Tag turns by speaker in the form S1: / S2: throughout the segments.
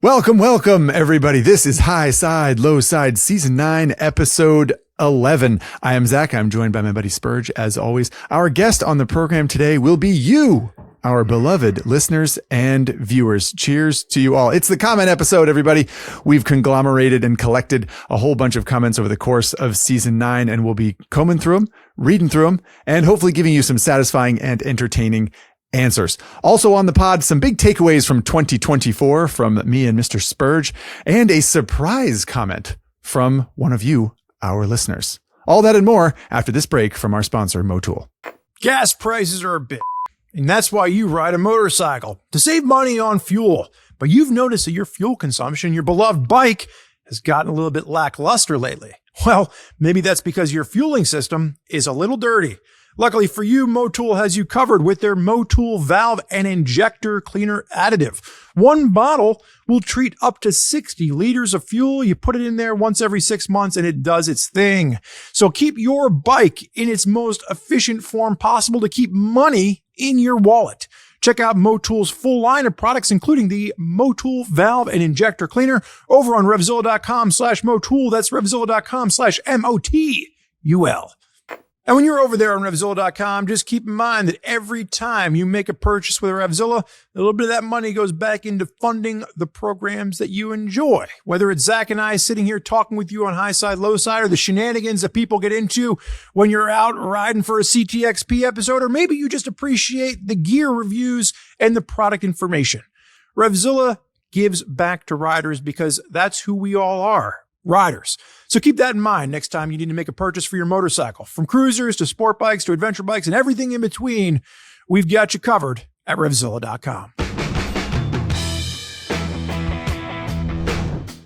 S1: Welcome, everybody. This is Highside, Lowside, Season 9, Episode 11. I am Zack. I'm joined by my buddy Spurg, as always. Our guest on the program today will be you, our beloved listeners and viewers. Cheers to you all. It's the comment episode, everybody. We've conglomerated and collected a whole bunch of comments over the course of Season 9, and we'll be combing through them, reading through them, and hopefully giving you some satisfying and entertaining answers. Also on the pod, some big takeaways from 2024 from me and Mr. Spurg, and a surprise comment from one of you, our listeners. All that and more after this break from our sponsor, Motul.
S2: Gas prices are a bitch, and that's why you ride a motorcycle, to save money on fuel. But you've noticed that your fuel consumption, your beloved bike, has gotten a little bit lackluster lately. Well, maybe that's because your fueling system is a little dirty. Luckily for you, Motul has you covered with their Motul valve and injector cleaner additive. One bottle will treat up to 60 liters of fuel. You put it in there once every 6 months and it does its thing. So keep your bike in its most efficient form possible to keep money in your wallet. Check out Motul's full line of products, including the Motul valve and injector cleaner, over on RevZilla.com/Motul. That's RevZilla.com/MOTUL. And when you're over there on RevZilla.com, just keep in mind that every time you make a purchase with RevZilla, a little bit of that money goes back into funding the programs that you enjoy. Whether it's Zack and I sitting here talking with you on Highside, Lowside, or the shenanigans that people get into when you're out riding for a CTXP episode, or maybe you just appreciate the gear reviews and the product information. RevZilla gives back to riders because that's who we all are. Riders. So keep that in mind next time you need to make a purchase for your motorcycle. From cruisers to sport bikes to adventure bikes and everything in between, we've got you covered at RevZilla.com.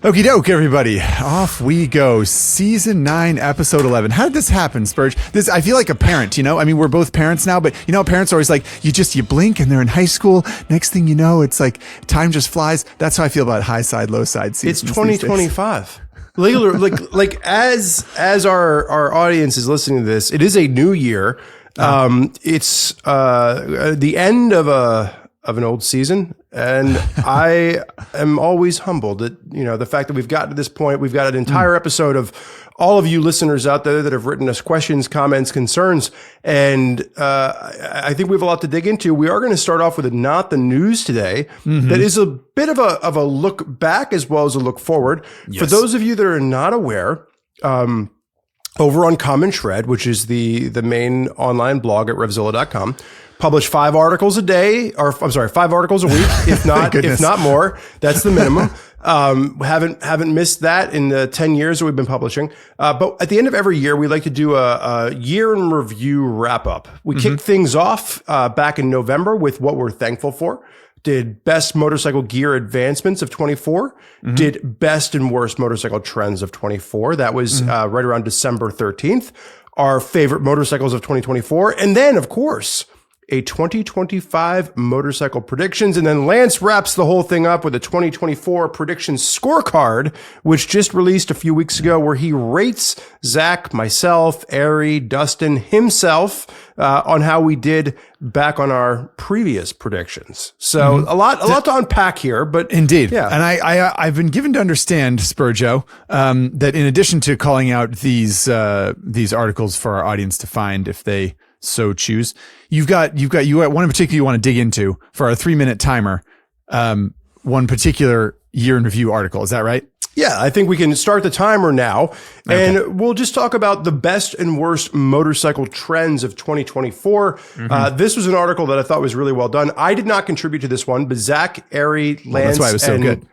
S1: Okie doke, everybody. Off we go. Season 9, Episode 11. How did this happen, Spurg? I feel like a parent, you know? I mean, we're both parents now, but you know, parents are always like, you blink and they're in high school. Next thing you know, it's like time just flies. That's how I feel about Highside, Lowside seasons.
S3: It's 2025. Like as our audience is listening to this, it is a new year. It's the end of an old season, and I am always humbled at the fact that we've gotten to this point. We've got an entire episode of all of you listeners out there that have written us questions, comments, concerns, and I think we have a lot to dig into. We are going to start off with a Not the News today that is a bit of a look back as well as a look forward. Yes. For those of you that are not aware, over on Common Shred, which is the main online blog at RevZilla.com, publish 5 articles a day, or I'm sorry, 5 articles a week, if not more. That's the minimum. Haven't missed that in the 10 years that we've been publishing. But at the end of every year, we like to do a year in review wrap up. We kicked things off back in November with what we're thankful for. Did best motorcycle gear advancements of 24. Did best and worst motorcycle trends of 24. That was right around December 13th. Our favorite motorcycles of 2024. And then, of course, a 2025 motorcycle predictions. And then Lance wraps the whole thing up with a 2024 predictions scorecard, which just released a few weeks ago, where he rates Zack, myself, Ari, Dustin, himself, on how we did back on our previous predictions. So a lot to unpack here, but
S1: indeed.
S3: Yeah.
S1: And I've been given to understand, Spurjo, that in addition to calling out these articles for our audience to find if they so choose, you got one in particular you want to dig into for our 3-minute timer. One particular year in review article. Is that right?
S3: Yeah, I think we can start the timer now, and we'll just talk about the best and worst motorcycle trends of 2024. This was an article that I thought was really well done. I did not contribute to this one, but Zack, Ari, Lance,
S1: that's why it was so good.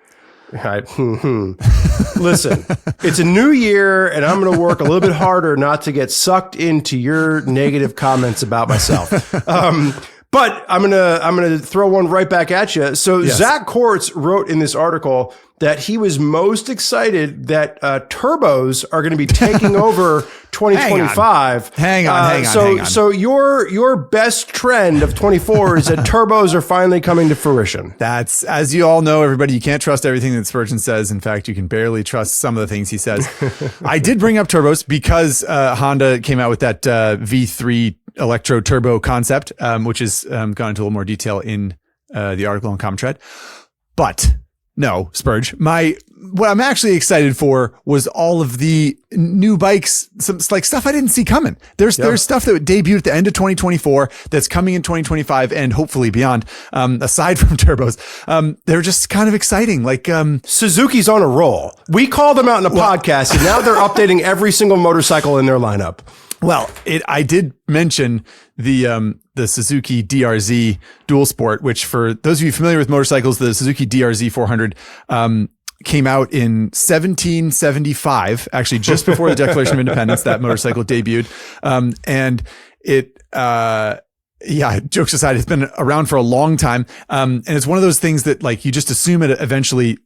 S3: Listen, it's a new year, and I'm going to work a little bit harder not to get sucked into your negative comments about myself. But I'm gonna throw one right back at you. So yes. Zach Kortz wrote in this article that he was most excited that turbos are going to be taking over 2025.
S1: Hang on.
S3: So your best trend of 24 is that turbos are finally coming to fruition.
S1: That's, as you all know, everybody, you can't trust everything that Spurgeon says. In fact, you can barely trust some of the things he says. I did bring up turbos because Honda came out with that V3 electro turbo concept, which is gone into a little more detail in the article on Common Shred. But No, Spurge. What I'm actually excited for was all of the new bikes, some like stuff I didn't see coming. There's stuff that would debut at the end of 2024 that's coming in 2025 and hopefully beyond. Aside from turbos, they're just kind of exciting. Like
S3: Suzuki's on a roll. We called them out in a podcast, and now they're updating every single motorcycle in their lineup.
S1: Well, I did mention the Suzuki DRZ Dual Sport, which for those of you familiar with motorcycles, the Suzuki DRZ 400 came out in 1775, actually just before the Declaration of Independence. That motorcycle debuted, and it. Yeah, jokes aside, it's been around for a long time, and it's one of those things that like you just assume it eventually.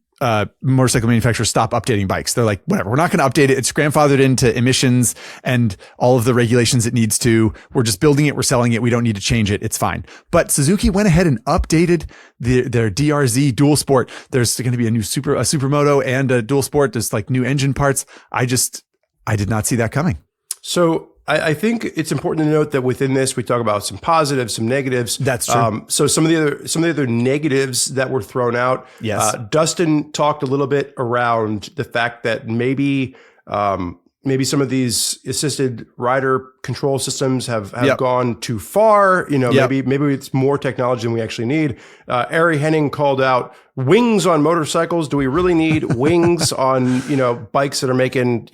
S1: Motorcycle manufacturers stop updating bikes. They're like, whatever, we're not going to update it. It's grandfathered into emissions and all of the regulations it needs to. We're just building it. We're selling it. We don't need to change it. It's fine. But Suzuki went ahead and updated their DRZ Dual Sport. There's going to be a new Supermoto and a Dual Sport. There's like new engine parts. I did not see that coming.
S3: So I think it's important to note that within this, we talk about some positives, some negatives.
S1: That's true.
S3: So some of the other negatives that were thrown out.
S1: Yes.
S3: Dustin talked a little bit around the fact that maybe some of these assisted rider control systems have gone too far. You know, maybe it's more technology than we actually need. Ari Henning called out wings on motorcycles. Do we really need wings on, bikes that are making,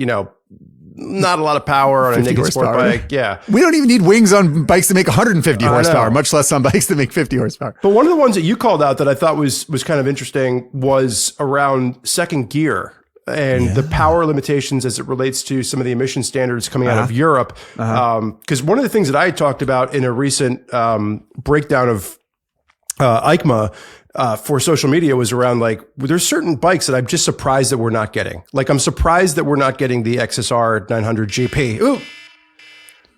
S3: not a lot of power on a naked sport bike. Yeah.
S1: We don't even need wings on bikes that make 150 horsepower, much less on bikes that make 50 horsepower.
S3: But one of the ones that you called out that I thought was kind of interesting was around second gear and the power limitations as it relates to some of the emission standards coming out of Europe. Because one of the things that I talked about in a recent breakdown of EICMA for social media was around like, there's certain bikes that I'm just surprised that we're not getting. Like, I'm surprised that we're not getting the XSR 900 GP. Ooh.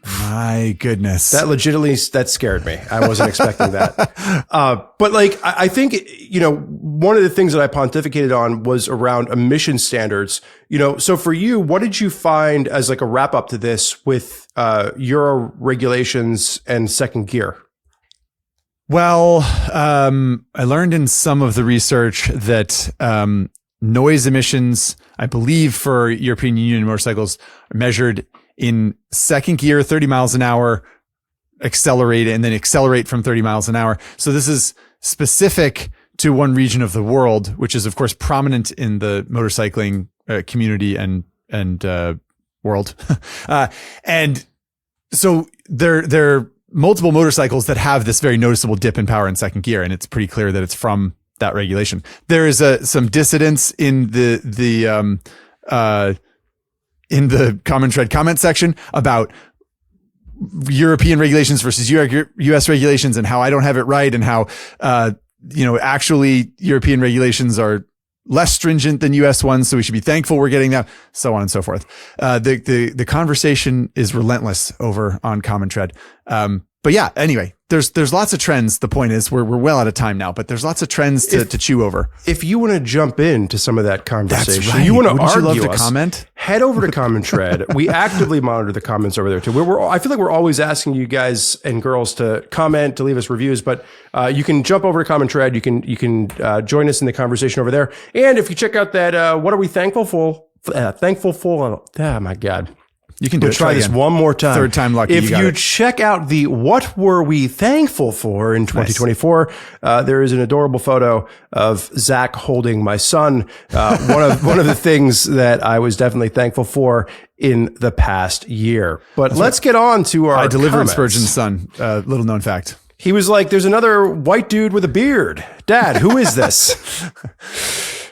S1: My goodness.
S3: That scared me. I wasn't expecting that. But like, I think, one of the things that I pontificated on was around emission standards. So for you, what did you find as like a wrap up to this with Euro regulations and second gear?
S1: Well, I learned in some of the research that noise emissions, I believe for European Union motorcycles, are measured in second gear, 30 miles an hour, accelerate, and then accelerate from 30 miles an hour. So this is specific to one region of the world, which is, of course, prominent in the motorcycling community and world. And so they're multiple motorcycles that have this very noticeable dip in power in second gear, and it's pretty clear that it's from that regulation. There is some dissidence in the Common Tread comment section about European regulations versus US regulations and how I don't have it right, and how actually European regulations are less stringent than US ones, so we should be thankful we're getting that, so on and so forth. The conversation is relentless over on Common Tread. But yeah, anyway, there's lots of trends. The point is we're well out of time now, but there's lots of trends to chew over.
S3: If you want to jump into some of that conversation,
S1: that's right.
S3: You want to
S1: Wouldn't
S3: argue
S1: you love to
S3: us,
S1: comment?
S3: Head over to Common Tread. We actively monitor the comments over there too. I feel like we're always asking you guys and girls to comment, to leave us reviews, but you can jump over to Common Tread. You can join us in the conversation over there. And if you check out that, what are we thankful for? Oh my God.
S1: You can do it.
S3: Try this one more time.
S1: Third time lucky.
S3: If you check out the What Were We Thankful For in 2024, there is an adorable photo of Zach holding my son. One of the things that I was definitely thankful for in the past year. But let's get on to our
S1: I delivered
S3: comments.
S1: Spurgeon's son. Little known fact.
S3: He was like, there's another white dude with a beard. Dad, who is this?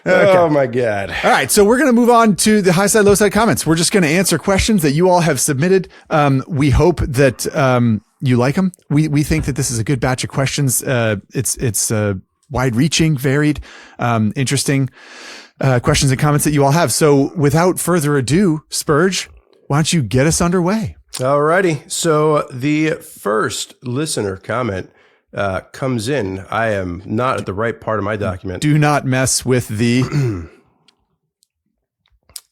S3: Okay. Oh my God.
S1: All right. So we're going to move on to the Highside, Lowside comments. We're just going to answer questions that you all have submitted. We hope that, you like them. We think that this is a good batch of questions. It's wide reaching, varied, interesting, questions and comments that you all have. So without further ado, Spurge, why don't you get us underway?
S3: All righty. So the first listener comment comes in. I am not at the right part of my document.
S1: Do not mess with the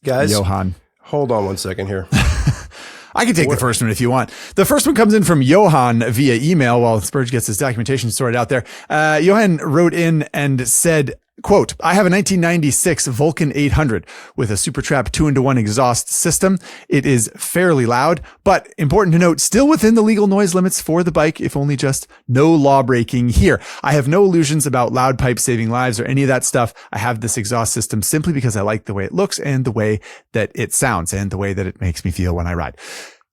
S3: guys.
S1: Johan.
S3: Hold on one second here.
S1: I can take the first one if you want. The first one comes in from Johan via email while Spurge gets his documentation sorted out there. Johan wrote in and said, Quote, I have a 1996 Vulcan 800 with a Supertrap 2-1 exhaust system. It is fairly loud, but important to note, still within the legal noise limits for the bike, if only just no law breaking here. I have no illusions about loud pipes saving lives or any of that stuff. I have this exhaust system simply because I like the way it looks and the way that it sounds and the way that it makes me feel when I ride.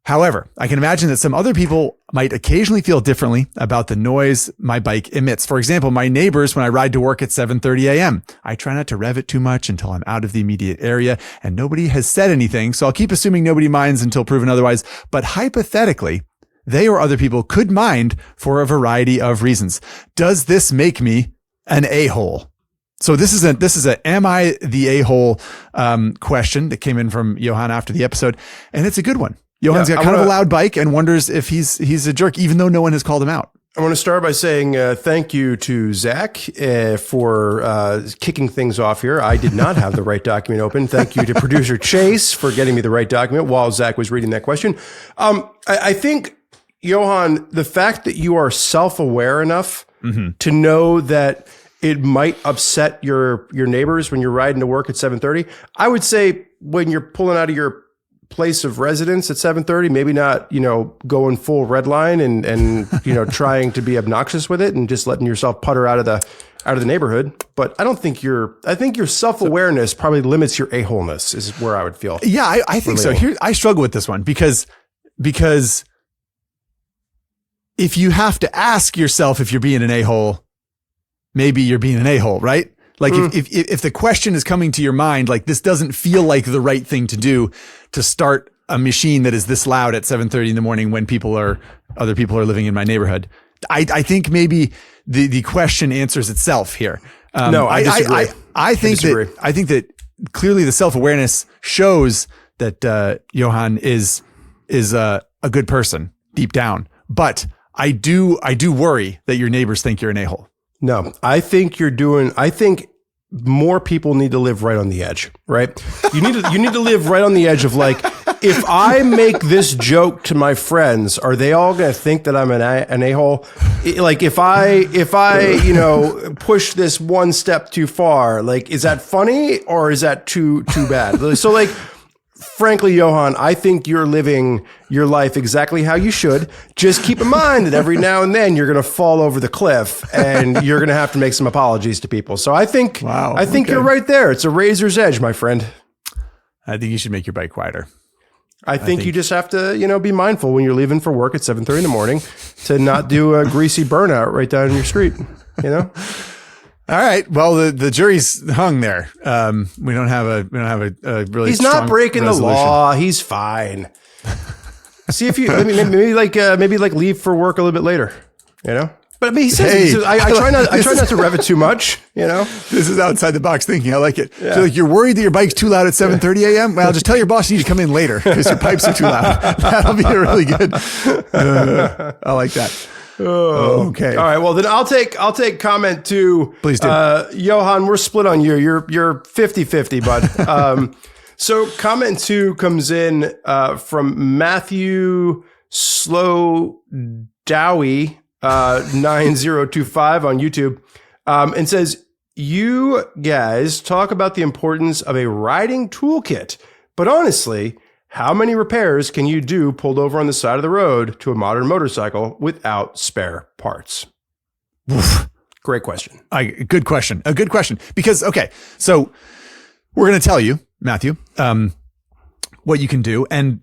S1: However, I can imagine that some other people might occasionally feel differently about the noise my bike emits. For example, my neighbors, when I ride to work at 7:30 a.m., I try not to rev it too much until I'm out of the immediate area, and nobody has said anything, so I'll keep assuming nobody minds until proven otherwise. But hypothetically, they or other people could mind for a variety of reasons. Does this make me an a-hole? So this is a am I the a-hole question that came in from Johan after the episode, and it's a good one. Johan's got kind of a loud bike and wonders if he's a jerk, even though no one has called him out.
S3: I want to start by saying thank you to Zach for kicking things off here. I did not have the right document open. Thank you to producer Chase for getting me the right document while Zach was reading that question. I think, Johan, the fact that you are self-aware enough to know that it might upset your neighbors when you're riding to work at 7:30. I would say when you're pulling out of your place of residence at 7:30, maybe not, going full red line and trying to be obnoxious with it and just letting yourself putter out of the neighborhood. But I think your self-awareness probably limits your a-holeness is where I would feel.
S1: Yeah, I think so. Here, I struggle with this one because if you have to ask yourself if you're being an a-hole, maybe you're being an a-hole, right? Like if the question is coming to your mind, like this doesn't feel like the right thing to do to start a machine that is this loud at 7:30 in the morning when other people are living in my neighborhood. I think maybe the question answers itself here.
S3: No, I disagree.
S1: I think that clearly the self-awareness shows that Johan is a good person deep down, but I do worry that your neighbors think you're an a-hole.
S3: No, I think more people need to live right on the edge, right? You need to live right on the edge of like, if I make this joke to my friends, are they all going to think that I'm an a-hole? Like if I push this one step too far, like, is that funny or is that too bad? So like, frankly, Johan, I think you're living your life exactly how you should. Just keep in mind that every now and then you're going to fall over the cliff and you're going to have to make some apologies to people. So I think you're right there. It's a razor's edge, my friend.
S1: I think you should make your bike quieter.
S3: I think you just have to, be mindful when you're leaving for work at 7:30 in the morning to not do a greasy burnout right down your street,
S1: All right. Well, the jury's hung there. We don't have a really.
S3: He's not breaking
S1: resolution.
S3: The law. He's fine. See if you maybe leave for work a little bit later. But I mean, he says I try not to rev it too much.
S1: This is outside the box thinking. I like it. Yeah. So like you're worried that your bike's too loud at 7:30 a.m. Well, just tell your boss you need to come in later because your pipes are too loud. That'll be really good. I like that.
S3: Oh, okay. All right. Well, then I'll take comment 2.
S1: Please do.
S3: Johan, we're split on you. You're 50-50, bud. So comment 2 comes in from Matthew Slow Dowie 9025 on YouTube and says, you guys talk about the importance of a riding toolkit, but honestly, how many repairs can you do pulled over on the side of the road to a modern motorcycle without spare parts?
S1: Oof.
S3: Great question.
S1: Good question. A good question. Because, okay, so we're going to tell you, Matthew, what you can do. And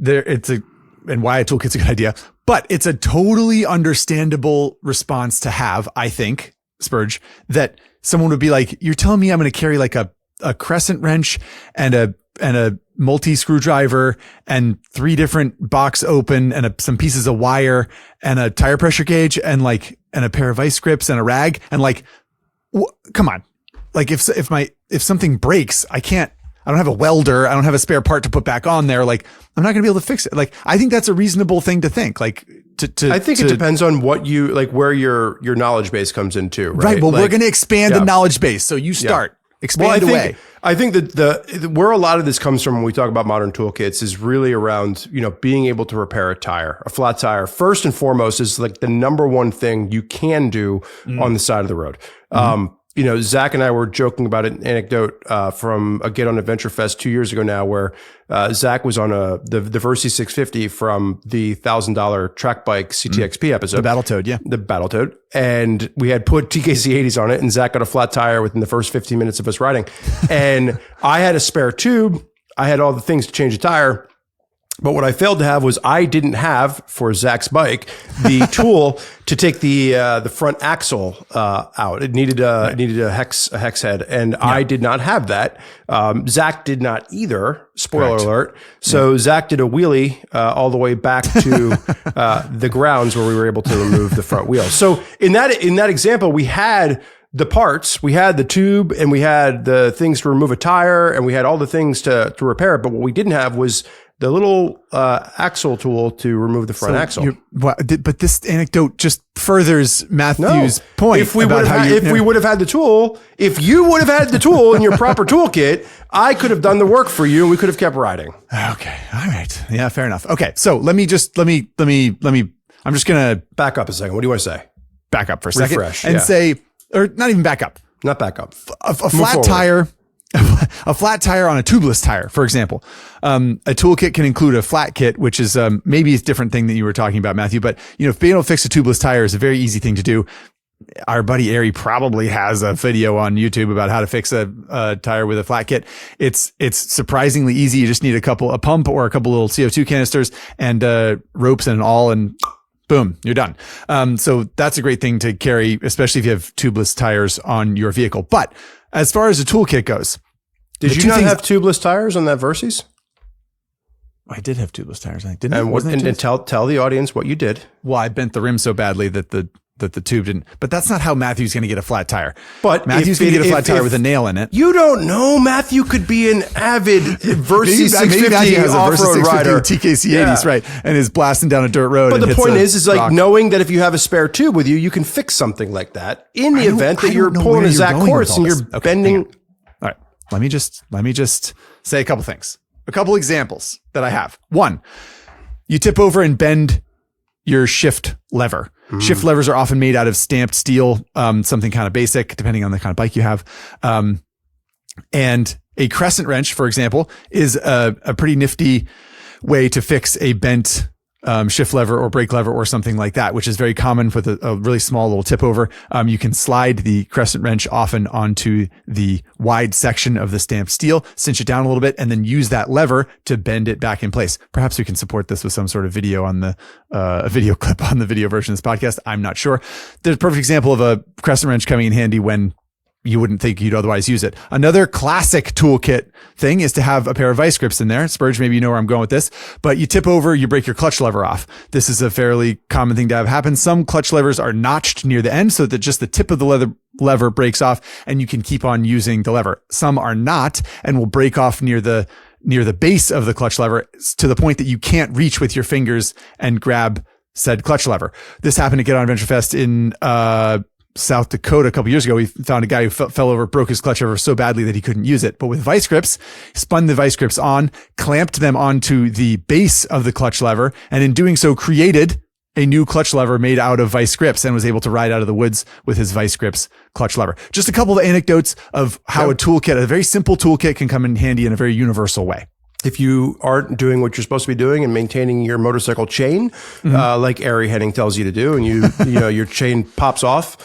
S1: and why a toolkit's a good idea. But it's a totally understandable response to have, I think, Spurge, that someone would be like, you're telling me I'm going to carry like a crescent wrench and a multi-screwdriver and 3 different box open and some pieces of wire and a tire pressure gauge and a pair of vice grips and a rag and come on. Like if something breaks, I don't have a welder. I don't have a spare part to put back on there. Like I'm not going to be able to fix it. Like I think that's a reasonable thing to think. Like
S3: I think it depends on what you like, where your knowledge base comes into. Right.
S1: Well, we're going to expand the knowledge base. So you start. Yeah. Expand away.
S3: I think that where a lot of this comes from when we talk about modern toolkits is really around, being able to repair a flat tire. First and foremost is like the number one thing you can do on the side of the road. Zach and I were joking about an anecdote from a Get on Adventure Fest 2 years ago now, where Zach was on the Versi 650 from the $1,000 track bike CTXP episode.
S1: The Battletoad, yeah.
S3: The Battletoad. And we had put TKC 80s on it, and Zach got a flat tire within the first 15 minutes of us riding. And I had a spare tube. I had all the things to change the tire. But what I failed to have was I didn't have, for Zach's bike, the tool to take the front axle out. It needed a hex head, and I did not have that. Zach did not either. Spoiler alert. So Zach did a wheelie all the way back to the grounds where we were able to remove the front wheel. So in that example, we had the parts, we had the tube, and we had the things to remove a tire, and we had all the things to repair it. But what we didn't have was the little axle tool to remove the front axle.
S1: But this anecdote just furthers Matthew's point.
S3: If we would have had the tool, if you would have had the tool in your proper toolkit, I could have done the work for you, and we could have kept riding.
S1: Okay, all right, yeah, fair enough. Okay, so let me. I'm just gonna
S3: back up a second. What do you want to say?
S1: Back up for a second,
S3: refresh,
S1: and say, or not even back up.
S3: Not back up.
S1: A flat tire. A flat tire on a tubeless tire, for example. A toolkit can include a flat kit, which is maybe a different thing that you were talking about, Matthew. But being able to fix a tubeless tire is a very easy thing to do. Our buddy Ari probably has a video on YouTube about how to fix a tire with a flat kit. It's surprisingly easy. You just need a pump or a couple little CO2 canisters and ropes and an awl, and boom, you're done. So that's a great thing to carry, especially if you have tubeless tires on your vehicle. But as far as the toolkit goes,
S3: did you not have tubeless tires on that Versys?
S1: I did have tubeless tires, I think. Didn't
S3: and tell the audience what you did.
S1: Well, I bent the rim so badly that the tube didn't. But that's not how Matthew's going to get a flat tire.
S3: But
S1: Matthew's going to get a flat tire with a nail in it.
S3: You don't know. Matthew could be an avid Versys 650
S1: has a
S3: off-road rider.
S1: TKC 80s, right, and is blasting down a dirt road.
S3: But the point is like knowing that if you have a spare tube with you, you can fix something like that in the event that you're pulling a Zach Quartz and you're bending.
S1: All right, let me just say a couple things, a couple examples that I have. One, you tip over and bend your shift lever. Shift levers are often made out of stamped steel, something kind of basic, depending on the kind of bike you have. And a crescent wrench, for example, is a pretty nifty way to fix a bent shift lever or brake lever or something like that, which is very common with a really small little tip over. You can slide the crescent wrench often onto the wide section of the stamped steel, cinch it down a little bit, and then use that lever to bend it back in place. Perhaps we can support this with some sort of video on a video clip on the video version of this podcast. I'm not sure. There's a perfect example of a crescent wrench coming in handy when you wouldn't think you'd otherwise use it. Another classic toolkit thing is to have a pair of vice grips in there. Spurge, maybe you know where I'm going with this, but you tip over, you break your clutch lever off. This is a fairly common thing to have happen. Some clutch levers are notched near the end so that just the tip of the lever breaks off and you can keep on using the lever. Some are not and will break off near the base of the clutch lever to the point that you can't reach with your fingers and grab said clutch lever. This happened to Get on Adventure Fest in South Dakota a couple years ago. We found a guy who fell over, broke his clutch lever so badly that he couldn't use it. But with vice grips, spun the vice grips on, clamped them onto the base of the clutch lever, and in doing so created a new clutch lever made out of vice grips and was able to ride out of the woods with his vice grips clutch lever. Just a couple of anecdotes of how a toolkit, a very simple toolkit, can come in handy in a very universal way.
S3: If you aren't doing what you're supposed to be doing and maintaining your motorcycle chain, like Ari Henning tells you to do, and your chain pops off,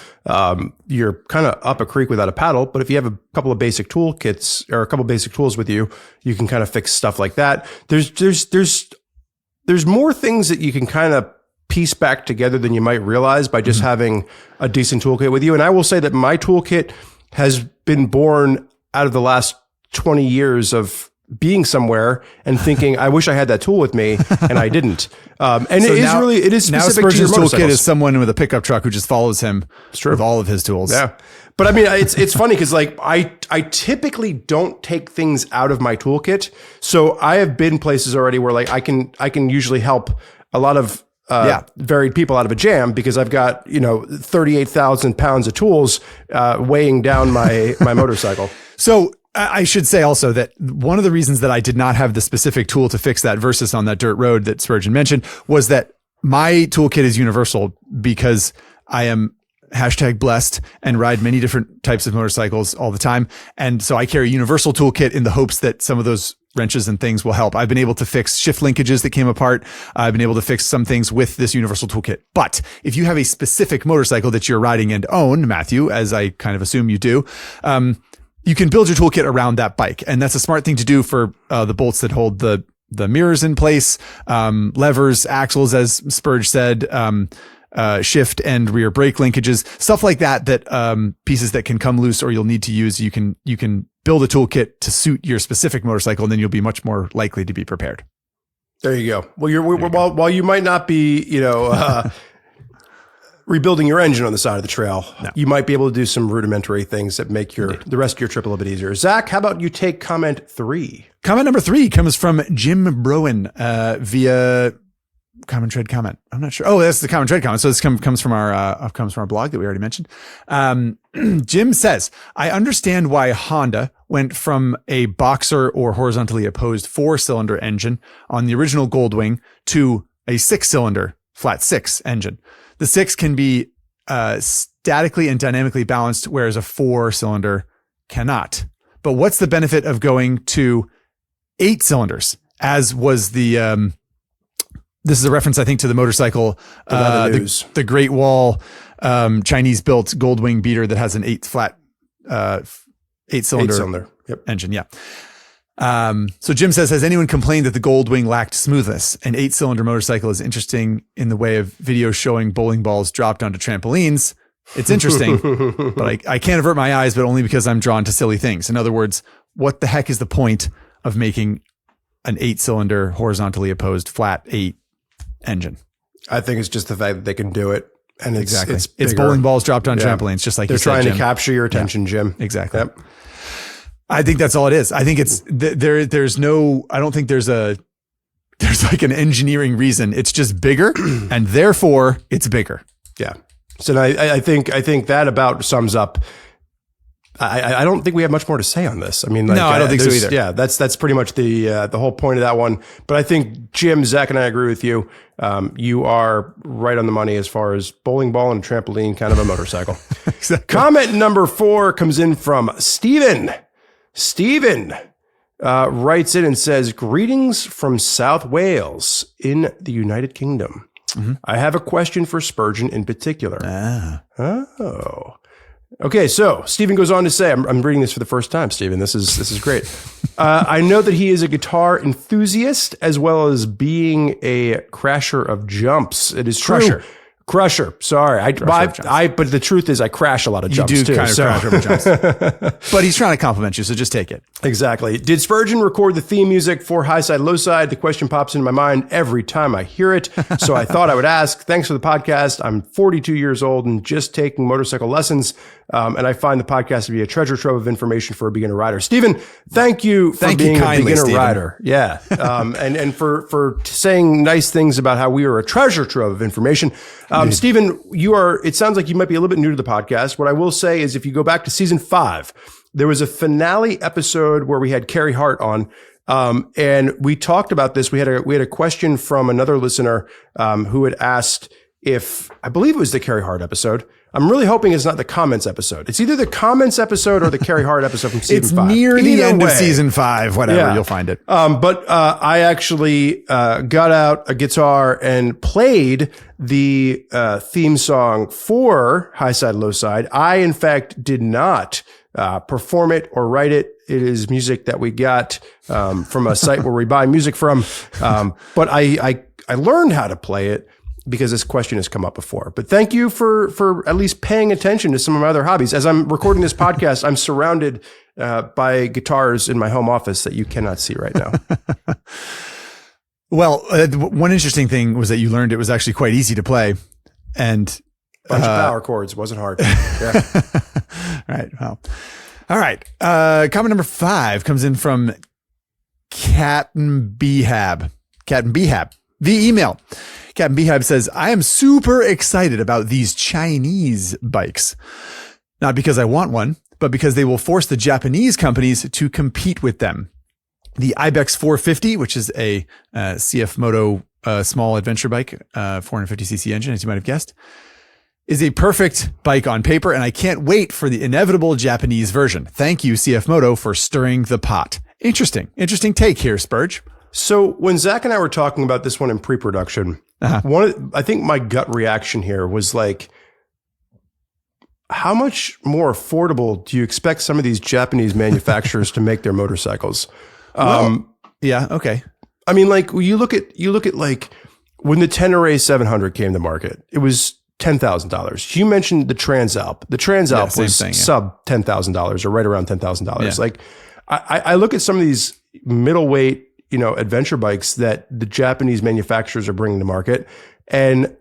S3: you're kind of up a creek without a paddle. But if you have a couple of basic toolkits or a couple of basic tools with you, you can kind of fix stuff like that. There's more things that you can kind of piece back together than you might realize by just having a decent toolkit with you. And I will say that my toolkit has been born out of the last 20 years of being somewhere and thinking, I wish I had that tool with me, and I didn't. And so it is specific to your motorcycles.
S1: Toolkit is someone with a pickup truck who just follows him with all of his tools.
S3: Yeah. But I mean, it's funny because like I typically don't take things out of my toolkit. So I have been places already where like I can usually help a lot of varied people out of a jam because I've got, 38,000 pounds of tools weighing down my motorcycle.
S1: So I should say also that one of the reasons that I did not have the specific tool to fix that Versus on that dirt road that Spurgeon mentioned was that my toolkit is universal because I am #blessed, and ride many different types of motorcycles all the time. And so I carry a universal toolkit in the hopes that some of those wrenches and things will help. I've been able to fix shift linkages that came apart. I've been able to fix some things with this universal toolkit. But if you have a specific motorcycle that you're riding and own, Matthew, as I kind of assume you do, you can build your toolkit around that bike. And that's a smart thing to do for the bolts that hold the mirrors in place, levers, axles, as Spurg said, shift and rear brake linkages, stuff like that, pieces that can come loose or you'll need to use. You can build a toolkit to suit your specific motorcycle, and then you'll be much more likely to be prepared.
S3: There you go. Well, while you might not be, rebuilding your engine on the side of the trail, you might be able to do some rudimentary things that make the rest of your trip a little bit easier. Zach, how about you take comment 3?
S1: Comment number 3 comes from Jim Browen via Common Tread comment. I'm not sure. Oh, that's the Common Tread comment. So this comes from our blog that we already mentioned. Jim says, I understand why Honda went from a boxer or horizontally opposed 4-cylinder engine on the original Goldwing to a 6-cylinder flat 6 engine. The 6 can be statically and dynamically balanced, whereas a 4-cylinder cannot. But what's the benefit of going to 8 cylinders, as was the this is a reference, I think, to the motorcycle, the Great Wall Chinese built Goldwing beater that has an 8-cylinder engine. Yeah. So Jim says, has anyone complained that the Goldwing lacked smoothness? An 8-cylinder motorcycle is interesting in the way of videos showing bowling balls dropped onto trampolines. It's interesting, but I can't avert my eyes, but only because I'm drawn to silly things. In other words, what the heck is the point of making an 8-cylinder horizontally opposed flat 8 engine?
S3: I think it's just the fact that they can do it. And
S1: it's bowling balls dropped on trampolines, just like
S3: they're trying to capture your attention, Jim.
S1: Exactly. Yep. I think that's all it is. I think it's there's no, I don't think there's like an engineering reason. It's just bigger and therefore it's bigger.
S3: Yeah. So I think that about sums up. I don't think we have much more to say on this. I mean,
S1: no, I don't think so either.
S3: Yeah, that's pretty much the whole point of that one. But I think Jim, Zach, and I agree with you. You are right on the money as far as bowling ball and trampoline, kind of a motorcycle. Exactly. Comment number 4 comes in from Steven. Steven writes in and says, greetings from South Wales in the United Kingdom. Mm-hmm. I have a question for Spurgeon in particular. Oh. Okay, so Stephen goes on to say, I'm reading this for the first time, Stephen. This is great. I know that he is a guitar enthusiast as well as being a crasher of jumps. It is true. Crusher. Sorry. But the truth is I crash a lot of jumps too.
S1: Crash over jumps. But he's trying to compliment you, so just take it.
S3: Exactly. Did Spurgeon record the theme music for Highside, Lowside? The question pops into my mind every time I hear it. So I thought I would ask. Thanks for the podcast. I'm 42 years old and just taking motorcycle lessons. And I find the podcast to be a treasure trove of information for a beginner rider. Stephen, thank you for being a beginner rider. Yeah. And for saying nice things about how we are a treasure trove of information. Stephen, it sounds like you might be a little bit new to the podcast. What I will say is if you go back to season 5, there was a finale episode where we had Carrie Hart on. And we talked about this. We had a question from another listener, who had asked I believe it was the Carrie Hart episode. I'm really hoping it's not the comments episode. It's either the comments episode or the Carrie Hart episode from season 5.
S1: It's near the end of season 5, whatever, you'll find it.
S3: But I actually got out a guitar and played the theme song for Highside, Lowside. I, in fact, did not perform it or write it. It is music that we got from a site where we buy music from. But I learned how to play it because this question has come up before. But thank you for at least paying attention to some of my other hobbies. As I'm recording this podcast, I'm surrounded by guitars in my home office that you cannot see right now.
S1: Well, one interesting thing was that you learned it was actually quite easy to play. And
S3: bunch of power chords. It wasn't hard. Yeah.
S1: Right. Well, all right. Comment number 5 comes in from Captain Behab via email. Captain Behab says, I am super excited about these Chinese bikes. Not because I want one, but because they will force the Japanese companies to compete with them. The Ibex 450, which is a CF Moto small adventure bike, 450cc engine, as you might have guessed, is a perfect bike on paper, and I can't wait for the inevitable Japanese version. Thank you, CF Moto, for stirring the pot. Interesting take here, Spurge.
S3: So when Zach and I were talking about this one in pre-production, I think my gut reaction here was like, how much more affordable do you expect some of these Japanese manufacturers to make their motorcycles?
S1: Yeah. Okay.
S3: I mean, like you look at like when the Tenere 700 came to market, it was $10,000. You mentioned the Transalp. The Transalp was sub $10,000 or right around $10,000. Yeah. Like I look at some of these middleweight, adventure bikes that the Japanese manufacturers are bringing to market, and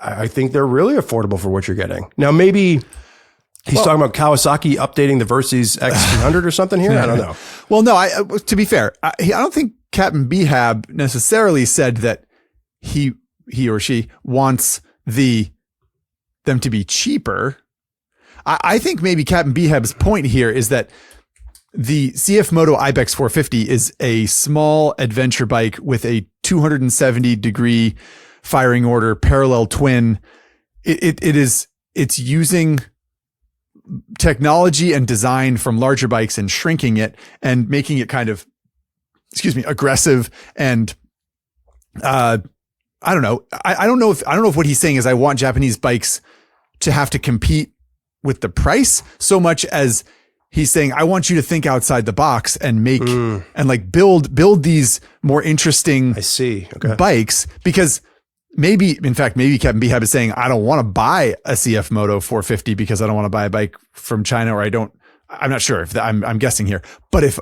S3: I think they're really affordable for what you're getting. Now, maybe he's talking about Kawasaki updating the Versys X300 or something here. I don't know.
S1: Well, no, to be fair, I don't think Captain Behab necessarily said that he or she wants them to be cheaper. I think maybe Captain Behab's point here is that the CF Moto Ibex 450 is a small adventure bike with a 270-degree firing order parallel twin. It's using technology and design from larger bikes and shrinking it and making it kind of, aggressive. And I don't know. I don't know if what he's saying is I want Japanese bikes to have to compete with the price so much as he's saying, I want you to think outside the box and make and like build these more interesting bikes, because maybe Captain Behab is saying, I don't want to buy a CF Moto 450 because I don't want to buy a bike from China, or I'm not sure if I'm guessing here, but if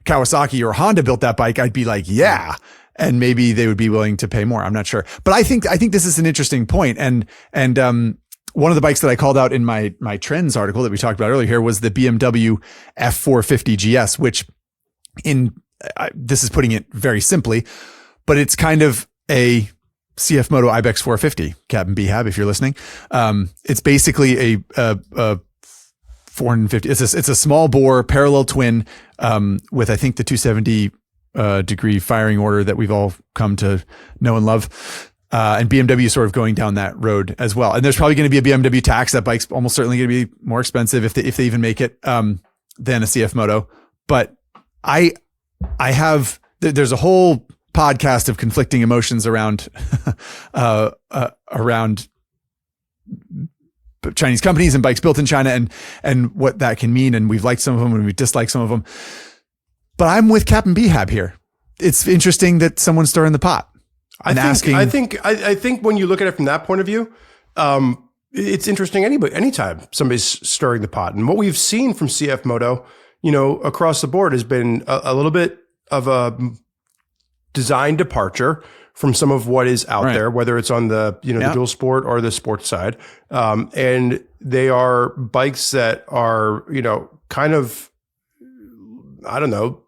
S1: Kawasaki or Honda built that bike, I'd be like, yeah. And maybe they would be willing to pay more. I'm not sure, but I think this is an interesting point. And one of the bikes that I called out in my trends article that we talked about earlier here was the BMW F450 GS, which this is putting it very simply, but it's kind of a CF Moto Ibex 450, Captain Behab, if you're listening. It's basically a 450. It's a small bore parallel twin, with I think the 270 degree firing order that we've all come to know and love. And BMW is sort of going down that road as well. And there's probably going to be a BMW tax. That bike's almost certainly going to be more expensive if they even make it, than a CF Moto. But there's a whole podcast of conflicting emotions around, around Chinese companies and bikes built in China and what that can mean. And we've liked some of them and we've disliked some of them, but I'm with Captain Behab here. It's interesting that someone's stirring the pot. I think when you look at it from that point of view, it's interesting anytime somebody's stirring the pot. And what we've seen from CF Moto, across the board has been a little bit of a design departure from some of what is out there, whether it's on the, the dual sport or the sports side. And they are bikes that are, kind of, I don't know,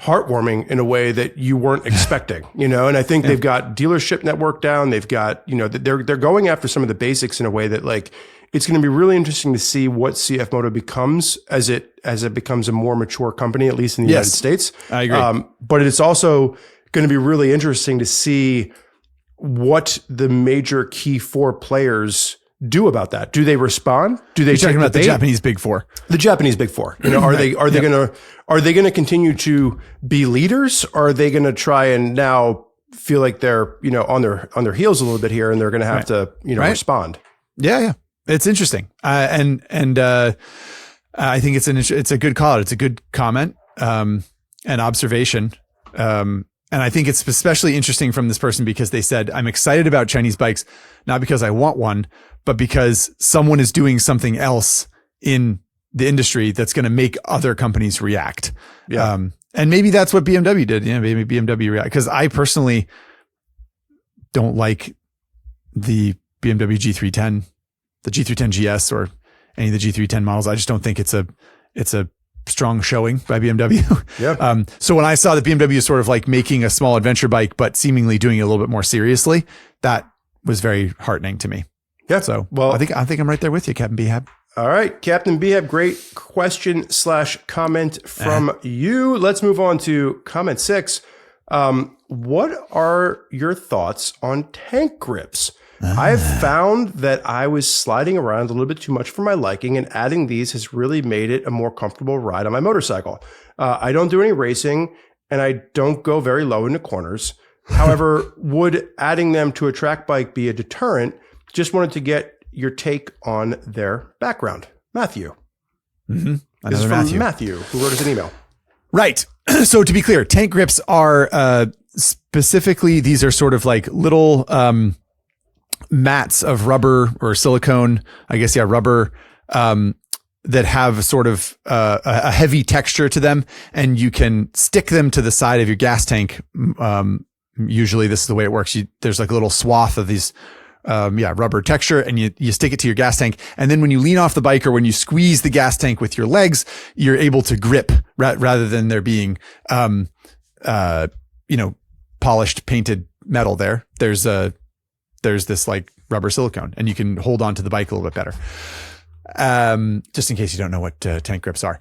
S1: heartwarming in a way that you weren't expecting, and I think they've got dealership network down. They've got, they're going after some of the basics in a way that like, it's going to be really interesting to see what CF Moto becomes as it becomes a more mature company, at least in the United States. I agree.
S3: But it's also going to be really interesting to see what the major key four players do about that. Do they respond? Do they
S1: talking about the Japanese Big Four?
S3: The Japanese Big Four. Are they going to continue to be leaders? Or are they going to try and now feel like they're, on their heels a little bit here and they're going to have to, respond? Yeah.
S1: It's interesting. And I think it's a good call out. It's a good comment, and observation. And I think it's especially interesting from this person because they said, I'm excited about Chinese bikes, not because I want one, but because someone is doing something else in the industry that's going to make other companies react.
S3: Yeah.
S1: And maybe that's what BMW did. Maybe BMW react. Cause I personally don't like the BMW G310, the G310 GS or any of the G310 models. I just don't think it's a strong showing by BMW.
S3: Yeah.
S1: So when I saw that BMW is sort of like making a small adventure bike, but seemingly doing it a little bit more seriously, that was very heartening to me.
S3: Yeah.
S1: So I think I'm right there with you, Captain Behab.
S3: All right, Captain Behab, great question / comment from you. Let's move on to comment 6. What are your thoughts on tank grips? I've found that I was sliding around a little bit too much for my liking, and adding these has really made it a more comfortable ride on my motorcycle. I don't do any racing, and I don't go very low into corners. However, would adding them to a track bike be a deterrent? Just wanted to get your take on their background. Matthew.
S1: Mm-hmm.
S3: This is from Matthew, who wrote us an email.
S1: Right. So to be clear, tank grips are specifically, these are sort of like little mats of rubber or silicone, I guess, rubber, that have sort of a heavy texture to them, and you can stick them to the side of your gas tank. Usually this is the way it works. There's like a little swath of these rubber texture, and you stick it to your gas tank. And then when you lean off the bike or when you squeeze the gas tank with your legs, you're able to grip rather than there being, polished, painted metal there. There's this like rubber silicone, and you can hold on to the bike a little bit better. Just in case you don't know what tank grips are.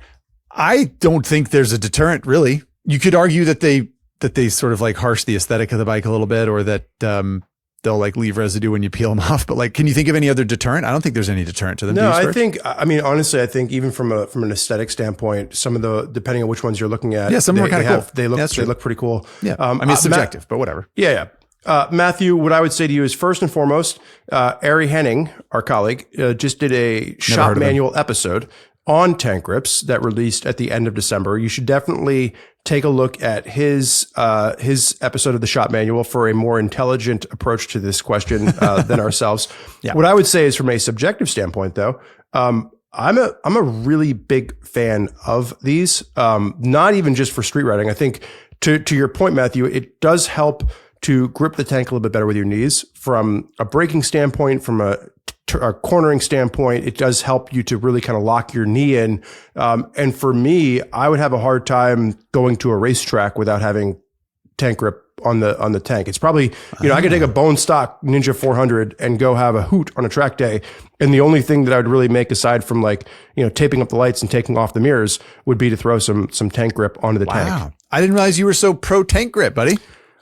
S1: I don't think there's a deterrent, really. You could argue that they sort of like harsh the aesthetic of the bike a little bit, or that, they'll like leave residue when you peel them off. But like, can you think of any other deterrent? I don't think there's any deterrent to them.
S3: No, honestly, I think even from an aesthetic standpoint, some of the, depending on which ones you're looking at,
S1: some are kind of cool.
S3: They look pretty cool.
S1: Yeah. It's subjective, but whatever.
S3: Yeah. Matthew, what I would say to you is, first and foremost, Ari Henning, our colleague, just did a shop manual episode on tank grips that released at the end of December. You should definitely take a look at his episode of the shop manual for a more intelligent approach to this question than ourselves. Yeah. What I would say is, from a subjective standpoint, though, I'm a really big fan of these. Not even just for street riding. I think to your point, Matthew, it does help to grip the tank a little bit better with your knees. From a braking standpoint, from a cornering standpoint, it does help you to really kind of lock your knee in. And for me, I would have a hard time going to a racetrack without having tank grip on the tank. It's probably, I could take a bone stock Ninja 400 and go have a hoot on a track day. And the only thing that I would really make, aside from like, taping up the lights and taking off the mirrors, would be to throw some tank grip onto the tank.
S1: I didn't realize you were so pro tank grip, buddy.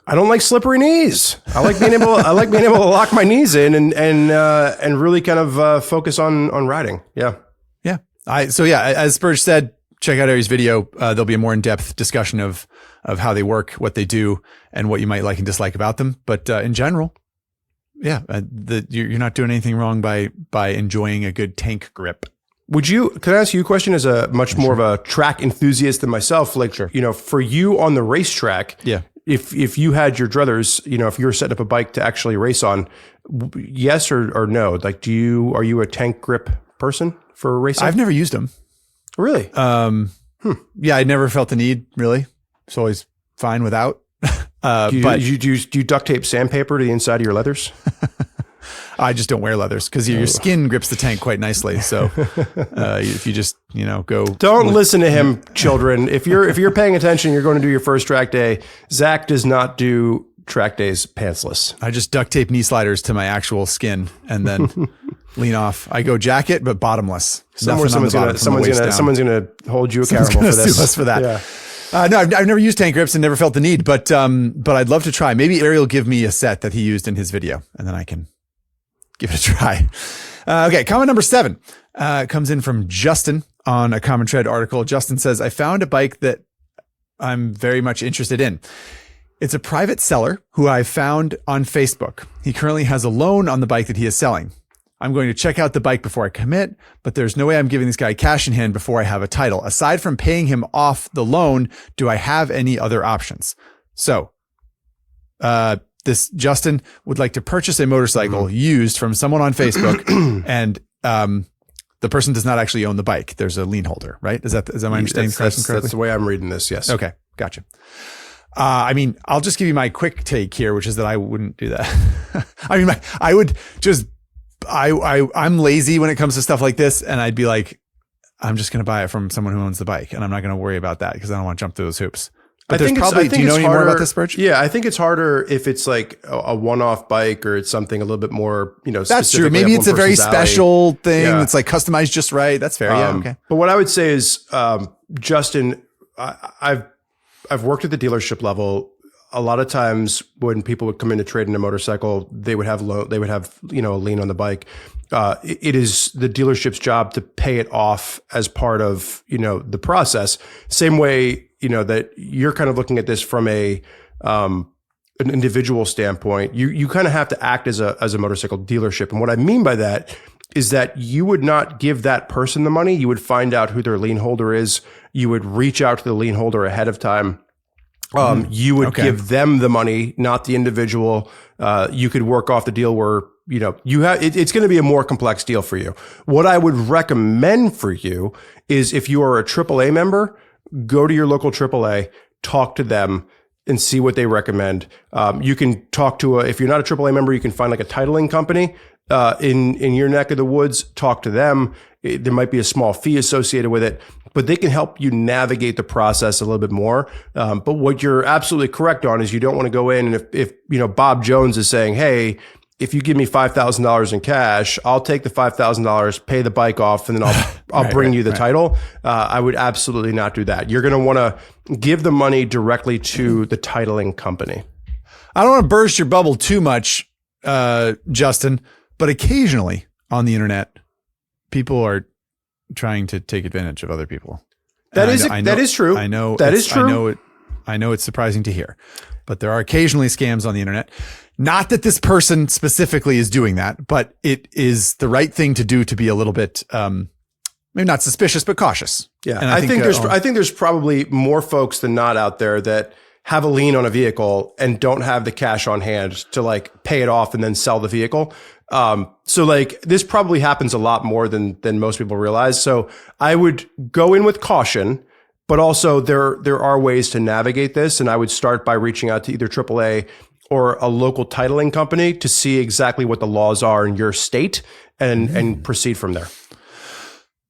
S3: I don't like slippery knees. I like being able to lock my knees in and really kind of focus on riding. Yeah.
S1: Yeah. As Spurge said, check out Ari's video. There'll be a more in-depth discussion of how they work, what they do, and what you might like and dislike about them. But in general, you're not doing anything wrong by enjoying a good tank grip.
S3: Can I ask you a question as a much more of a track enthusiast than myself? Like, for you on the racetrack, if you had your druthers, if you were setting up a bike to actually race on, yes or no? Like, are you a tank grip person for racing?
S1: I've never used them.
S3: Really?
S1: Yeah, I never felt the need, really. It's always fine without.
S3: Do you duct tape sandpaper to the inside of your leathers?
S1: I just don't wear leathers because your skin grips the tank quite nicely. So if you just go.
S3: Don't listen to him, children. If you're paying attention, you're going to do your first track day. Zach does not do track days pantsless.
S1: I just duct tape knee sliders to my actual skin and then lean off. I go jacket but bottomless.
S3: Someone's going to hold you accountable for this.
S1: Sue us for that.
S3: Yeah.
S1: No, I've never used tank grips and never felt the need, but I'd love to try. Maybe Ari will give me a set that he used in his video, and then I can give it a try. Okay, comment number 7 comes in from Justin on a Common Tread article. Justin says, I found a bike that I'm very much interested in. It's a private seller who I found on Facebook. He currently has a loan on the bike that he is selling. I'm going to check out the bike before I commit, but there's no way I'm giving this guy cash in hand before I have a title. Aside from paying him off the loan, do I have any other options? So, this Justin would like to purchase a motorcycle used from someone on Facebook, and the person does not actually own the bike. There's a lien holder, right? Is that my understanding correctly?
S3: That's the way I'm reading this. Yes.
S1: Okay, gotcha. I'll just give you my quick take here, which is that I wouldn't do that. I would just. I'm lazy when it comes to stuff like this, and I'd be like, I'm just going to buy it from someone who owns the bike, and I'm not going to worry about that because I don't want to jump through those hoops. But do you know any more about this, Spurge?
S3: Yeah, I think it's harder if it's like a one-off bike or it's something a little bit more,
S1: That's true. Maybe it's a very special thing that's like customized just right. That's fair. Yeah. Okay.
S3: But what I would say is, Justin, I've worked at the dealership level a lot of times when people would come in to trade in a motorcycle, they would have a lien on the bike. It is the dealership's job to pay it off as part of, the process. Same way, that you're kind of looking at this from an individual standpoint. You kind of have to act as a motorcycle dealership. And what I mean by that is that you would not give that person the money. You would find out who their lien holder is. You would reach out to the lien holder ahead of time. You would give them the money, not the individual. You could work off the deal where, it's going to be a more complex deal for you. What I would recommend for you is if you are a AAA member, go to your local AAA, talk to them and see what they recommend. You can talk to if you're not a AAA member, you can find like a titling company in your neck of the woods, talk to them. There might be a small fee associated with it, but they can help you navigate the process a little bit more. But what you're absolutely correct on is you don't want to go in and if Bob Jones is saying, hey, if you give me $5,000 in cash, I'll take the $5,000, pay the bike off, and then I'll bring you the title. I would absolutely not do that. You're going to want to give the money directly to the titling company.
S1: I don't want to burst your bubble too much, Justin, but occasionally on the internet, people are trying to take advantage of other people.
S3: That is true.
S1: I know
S3: that is true.
S1: I know it's surprising to hear, but there are occasionally scams on the internet. Not that this person specifically is doing that, but it is the right thing to do to be a little bit, maybe not suspicious, but cautious.
S3: Yeah. And I think there's probably more folks than not out there that have a lien on a vehicle and don't have the cash on hand to like pay it off and then sell the vehicle. So like this probably happens a lot more than most people realize. So I would go in with caution, but also there are ways to navigate this. And I would start by reaching out to either AAA or a local titling company to see exactly what the laws are in your state and proceed from there.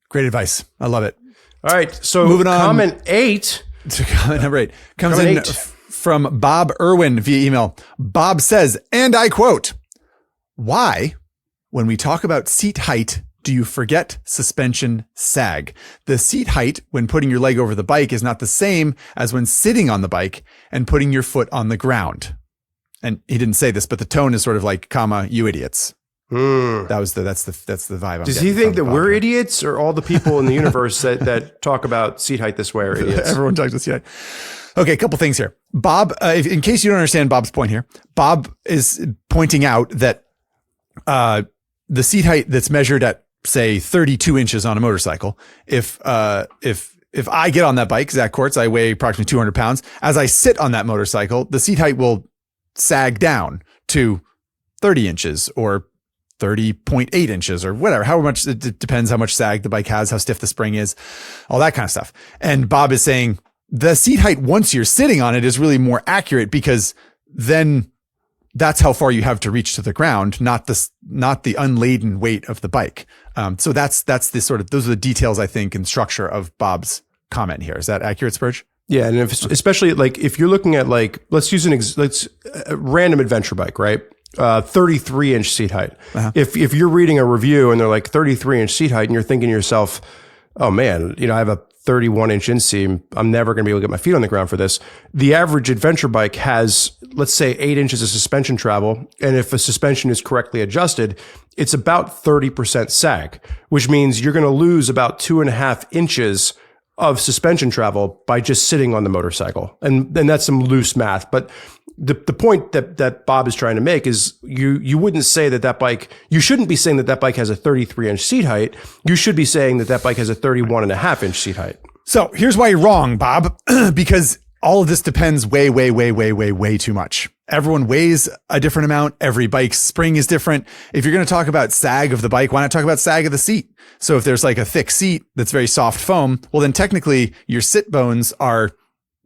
S1: Great advice. I love it.
S3: All right. So
S1: moving on.
S3: Comment 8.
S1: Comment number 8 comes in from Bob Irwin via email. Bob says, and I quote, "Why, when we talk about seat height, do you forget suspension sag? The seat height when putting your leg over the bike is not the same as when sitting on the bike and putting your foot on the ground." And he didn't say this, but the tone is sort of like, comma, you idiots. That's the vibe.
S3: Does he think that we're idiots, or all the people in the universe that talk about seat height this way are idiots?
S1: Everyone talks about seat height. Okay, a couple things here. Bob, in case you don't understand Bob's point here, Bob is pointing out that the seat height that's measured at, say, 32 inches on a motorcycle, if I get on that bike, Zach Quartz, I weigh approximately 200 pounds. As I sit on that motorcycle, the seat height will sag down to 30 inches or 30.8 inches or whatever, however much, it depends how much sag the bike has, how stiff the spring is, all that kind of stuff. And Bob is saying the seat height once you're sitting on it is really more accurate because then that's how far you have to reach to the ground, not the unladen weight of the bike. So that's the sort of, those are the details, I think, and structure of Bob's comment here. Is that accurate, Spurge?
S3: Yeah, and especially like if you're looking at like, let's use a random adventure bike, right? 33-inch seat height. Uh-huh. If you're reading a review and they're like 33-inch seat height, and you're thinking to yourself, oh man, I have a 31-inch inseam. I'm never going to be able to get my feet on the ground for this. The average adventure bike has, let's say, 8 inches of suspension travel, and if a suspension is correctly adjusted, it's about 30% sag, which means you're going to lose about 2.5 inches of suspension travel by just sitting on the motorcycle. And that's some loose math. But the point that Bob is trying to make is you wouldn't say that bike, you shouldn't be saying that bike has a 33-inch seat height. You should be saying that bike has a 31.5-inch seat height.
S1: So here's why you're wrong, Bob, because all of this depends way too much. Everyone weighs a different amount. Every bike's spring is different. If you're going to talk about sag of the bike, why not talk about sag of the seat? So if there's like a thick seat that's very soft foam, well, then technically your sit bones are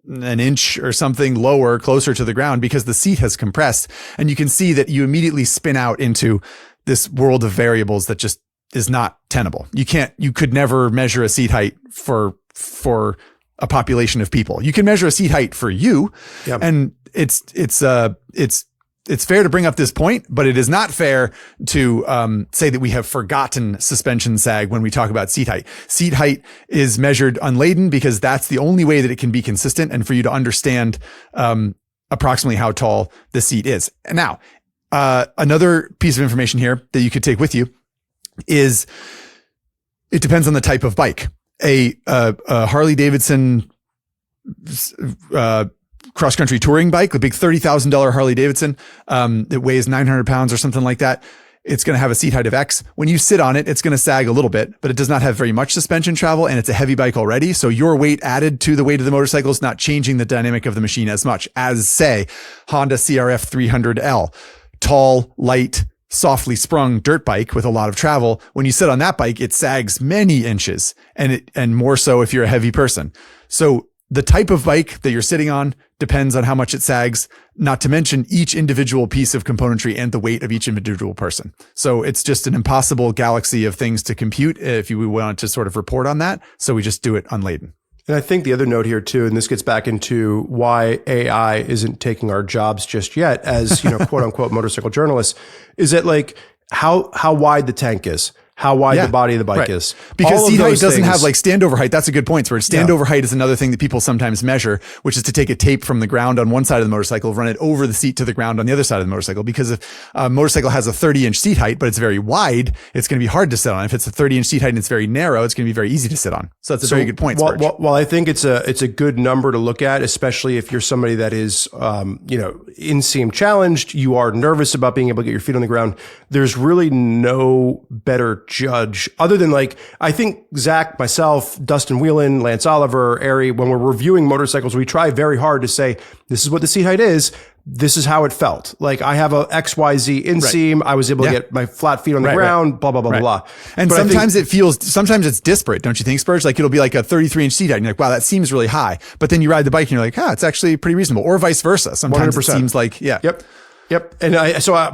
S1: an inch or something lower, closer to the ground because the seat has compressed. And you can see that you immediately spin out into this world of variables that just is not tenable. You could never measure a seat height for a population of people. You can measure a seat height for you. Yep. And it's fair to bring up this point, but it is not fair to say that we have forgotten suspension sag when we talk about seat height. Seat height is measured unladen because that's the only way that it can be consistent. And for you to understand approximately how tall the seat is. Now, another piece of information here that you could take with you is it depends on the type of bike. A Harley Davidson cross-country touring bike, a big $30,000 Harley Davidson that weighs 900 pounds or something like that. It's going to have a seat height of X. When you sit on it, it's going to sag a little bit, but it does not have very much suspension travel, and it's a heavy bike already. So your weight added to the weight of the motorcycle is not changing the dynamic of the machine as much as, say, Honda CRF 300L. Tall, light, softly sprung dirt bike with a lot of travel. When you sit on that bike, it sags many inches, and more so if you're a heavy person. So the type of bike that you're sitting on depends on how much it sags, not to mention each individual piece of componentry and the weight of each individual person. So it's just an impossible galaxy of things to compute if you want to sort of report on that. So we just do it unladen.
S3: And I think the other note here too, and this gets back into why AI isn't taking our jobs just yet as, quote unquote motorcycle journalists, is that like how wide the tank is. How wide the body of the bike is.
S1: Because seat height doesn't have like standover height. That's a good point. So standover height is another thing that people sometimes measure, which is to take a tape from the ground on one side of the motorcycle, run it over the seat to the ground on the other side of the motorcycle. Because if a motorcycle has a 30-inch seat height, but it's very wide, it's going to be hard to sit on. If it's a 30-inch seat height and it's very narrow, it's going to be very easy to sit on. So that's a very good point, Spurge.
S3: Well, I think it's a good number to look at, especially if you're somebody that is, inseam challenged, you are nervous about being able to get your feet on the ground. There's really no better judge other than like, I think Zach, myself, Dustin Whelan, Lance Oliver, Ari, when we're reviewing motorcycles, we try very hard to say, this is what the seat height is. This is how it felt. Like I have a XYZ inseam. I was able to get my flat feet on the ground, blah, blah, blah, blah.
S1: And but sometimes sometimes it's disparate, don't you think, Spurge? Like it'll be like a 33-inch seat height and you're like, wow, that seems really high. But then you ride the bike and you're like, it's actually pretty reasonable, or vice versa. Sometimes 100%. It seems like,
S3: Yep. And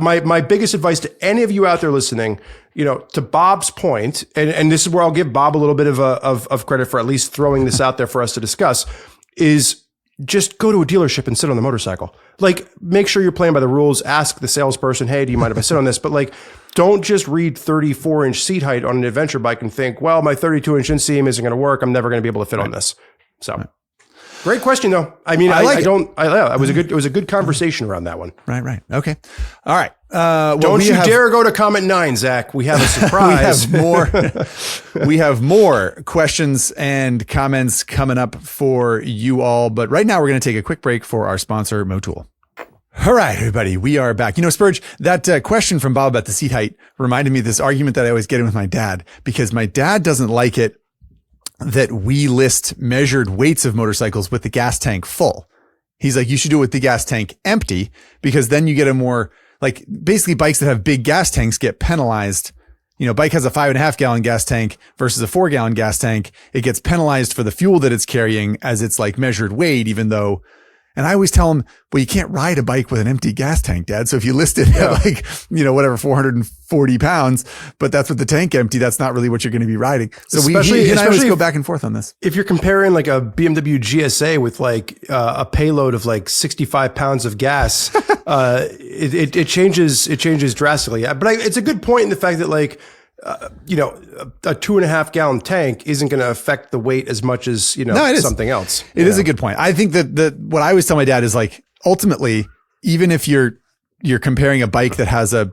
S3: my biggest advice to any of you out there listening, to Bob's point, and this is where I'll give Bob a little bit of credit for at least throwing this out there for us to discuss, is just go to a dealership and sit on the motorcycle. Like, make sure you're playing by the rules. Ask the salesperson, hey, do you mind if I sit on this? But like, don't just read 34-inch seat height on an adventure bike and think, well, my 32-inch inseam isn't going to work. I'm never going to be able to fit on this. So. Great question, though. I mean, it was a good conversation around that one.
S1: Right. Okay. All right.
S3: Don't you dare go to comment 9, Zach. We have a surprise.
S1: we have more questions and comments coming up for you all. But right now, we're going to take a quick break for our sponsor, Motul. All right, everybody, we are back. Spurge, that question from Bob about the seat height reminded me of this argument that I always get in with my dad, because my dad doesn't like it that we list measured weights of motorcycles with the gas tank full. He's like, you should do it with the gas tank empty, because then you get a more, like, basically bikes that have big gas tanks get penalized. Bike has a 5.5 gallon gas tank versus a 4 gallon gas tank. It gets penalized for the fuel that it's carrying as its like measured weight, even though, and I always tell him, well, you can't ride a bike with an empty gas tank, Dad. So if you list it at like, 440 pounds, but that's with the tank empty, that's not really what you're going to be riding. So he and I always go back and forth on this.
S3: If you're comparing like a BMW GSA with like a payload of like 65 pounds of gas, it changes drastically. But it's a good point in the fact that like, a 2.5 gallon tank isn't going to affect the weight as much as, something else.
S1: It is a good point. I think that what I always tell my dad is like, ultimately, even if you're comparing a bike that has a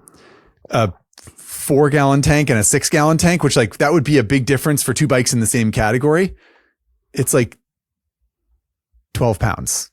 S1: 4 gallon tank and a 6 gallon tank, which like that would be a big difference for two bikes in the same category. It's like 12 pounds,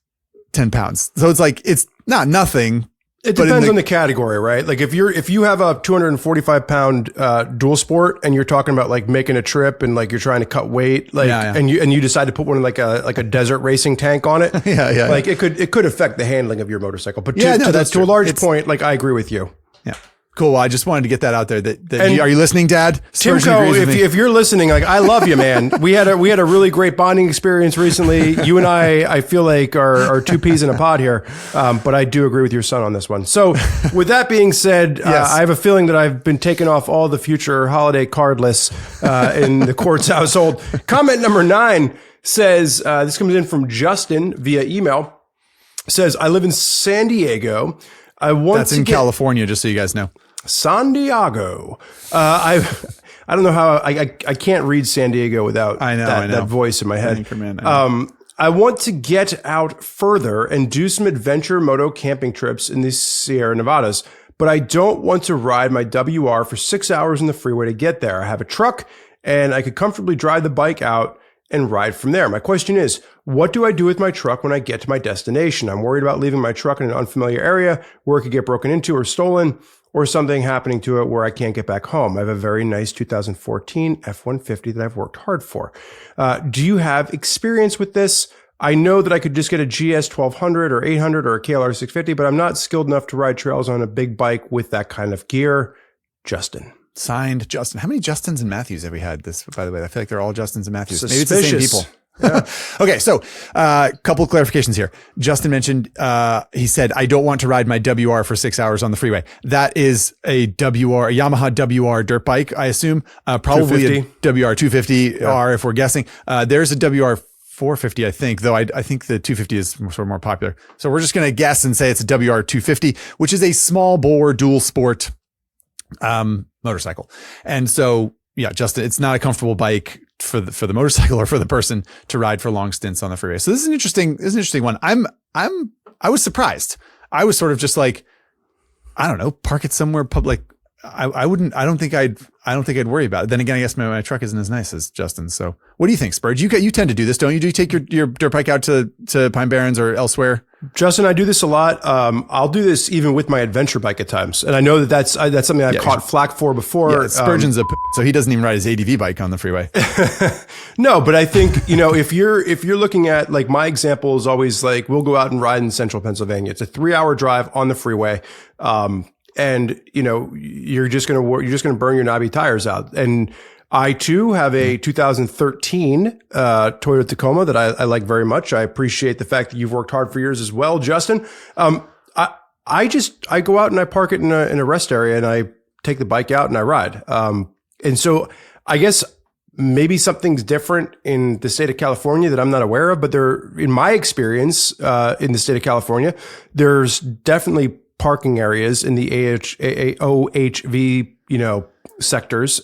S1: 10 pounds. So it's like, it's not nothing.
S3: It depends on the category, right? Like if you have a 245 pound dual sport and you're talking about like making a trip and like you're trying to cut weight, like and you decide to put one in like a desert racing tank on it, like it could affect the handling of your motorcycle. But to a large point, like I agree with you.
S1: Yeah. Cool. Well, I just wanted to get that out there. Are you listening, Dad?
S3: Timko, if you're listening, like I love you, man. We had a really great bonding experience recently. You and I feel like are two peas in a pod here. But I do agree with your son on this one. So with that being said, I have a feeling that I've been taking off all the future holiday card lists in the Quartz household. Comment number 9 says, this comes in from Justin via email. Says, I live in San Diego. That's in California, just so you guys know. San Diego. I don't know how I can't read San Diego without that voice in my head. I want to get out further and do some adventure moto camping trips in the Sierra Nevadas, but I don't want to ride my WR for 6 hours on the freeway to get there. I have a truck and I could comfortably drive the bike out and ride from there. My question is, what do I do with my truck when I get to my destination? I'm worried about leaving my truck in an unfamiliar area where it could get broken into or stolen, or something happening to it where I can't get back home. I have a very nice 2014 F-150 that I've worked hard for. Do you have experience with this? I know that I could just get a GS 1200 or 800 or a KLR 650, but I'm not skilled enough to ride trails on a big bike with that kind of gear. Justin.
S1: Signed, Justin. How many Justins and Matthews have we had this, by the way? I feel like they're all Justins and Matthews.
S3: Suspicious.
S1: Maybe it's the same people. Yeah. Okay, so couple of clarifications here. Justin mentioned, he said, I don't want to ride my WR for 6 hours on the freeway. That is a Yamaha WR dirt bike, I assume. Probably
S3: 250.
S1: A WR 250R if we're guessing. There's a WR 450, I think, though I think the 250 is sort of more popular. So we're just going to guess and say it's a WR 250, which is a small bore dual sport motorcycle. And so, yeah, Justin, it's not a comfortable bike for the motorcycle or for the person to ride for long stints on the freeway. So this is an interesting one. I was surprised. I was sort of just like, I don't know, park it somewhere public. I don't think I'd worry about it. Then again, I guess my truck isn't as nice as Justin's. So what do you think, Spurge? You tend to do this, don't you? Do you take your dirt bike out to Pine Barrens or elsewhere?
S3: Justin, I do this a lot. I'll do this even with my adventure bike at times. And I know that's something I've caught flack for before.
S1: Yeah, Spurgeon's so he doesn't even ride his ADV bike on the freeway.
S3: No, but I think, if you're looking at, like, my example is always like, we'll go out and ride in central Pennsylvania. It's a 3-hour drive on the freeway. And you're just going to burn your knobby tires out. And I too have a 2013 Toyota Tacoma that I like very much. I appreciate the fact that you've worked hard for yours as well, Justin. I go out and I park it in a rest area and I take the bike out and I ride. And so I guess maybe something's different in the state of California that I'm not aware of, but in my experience, in the state of California, there's definitely parking areas in the OHV, sectors.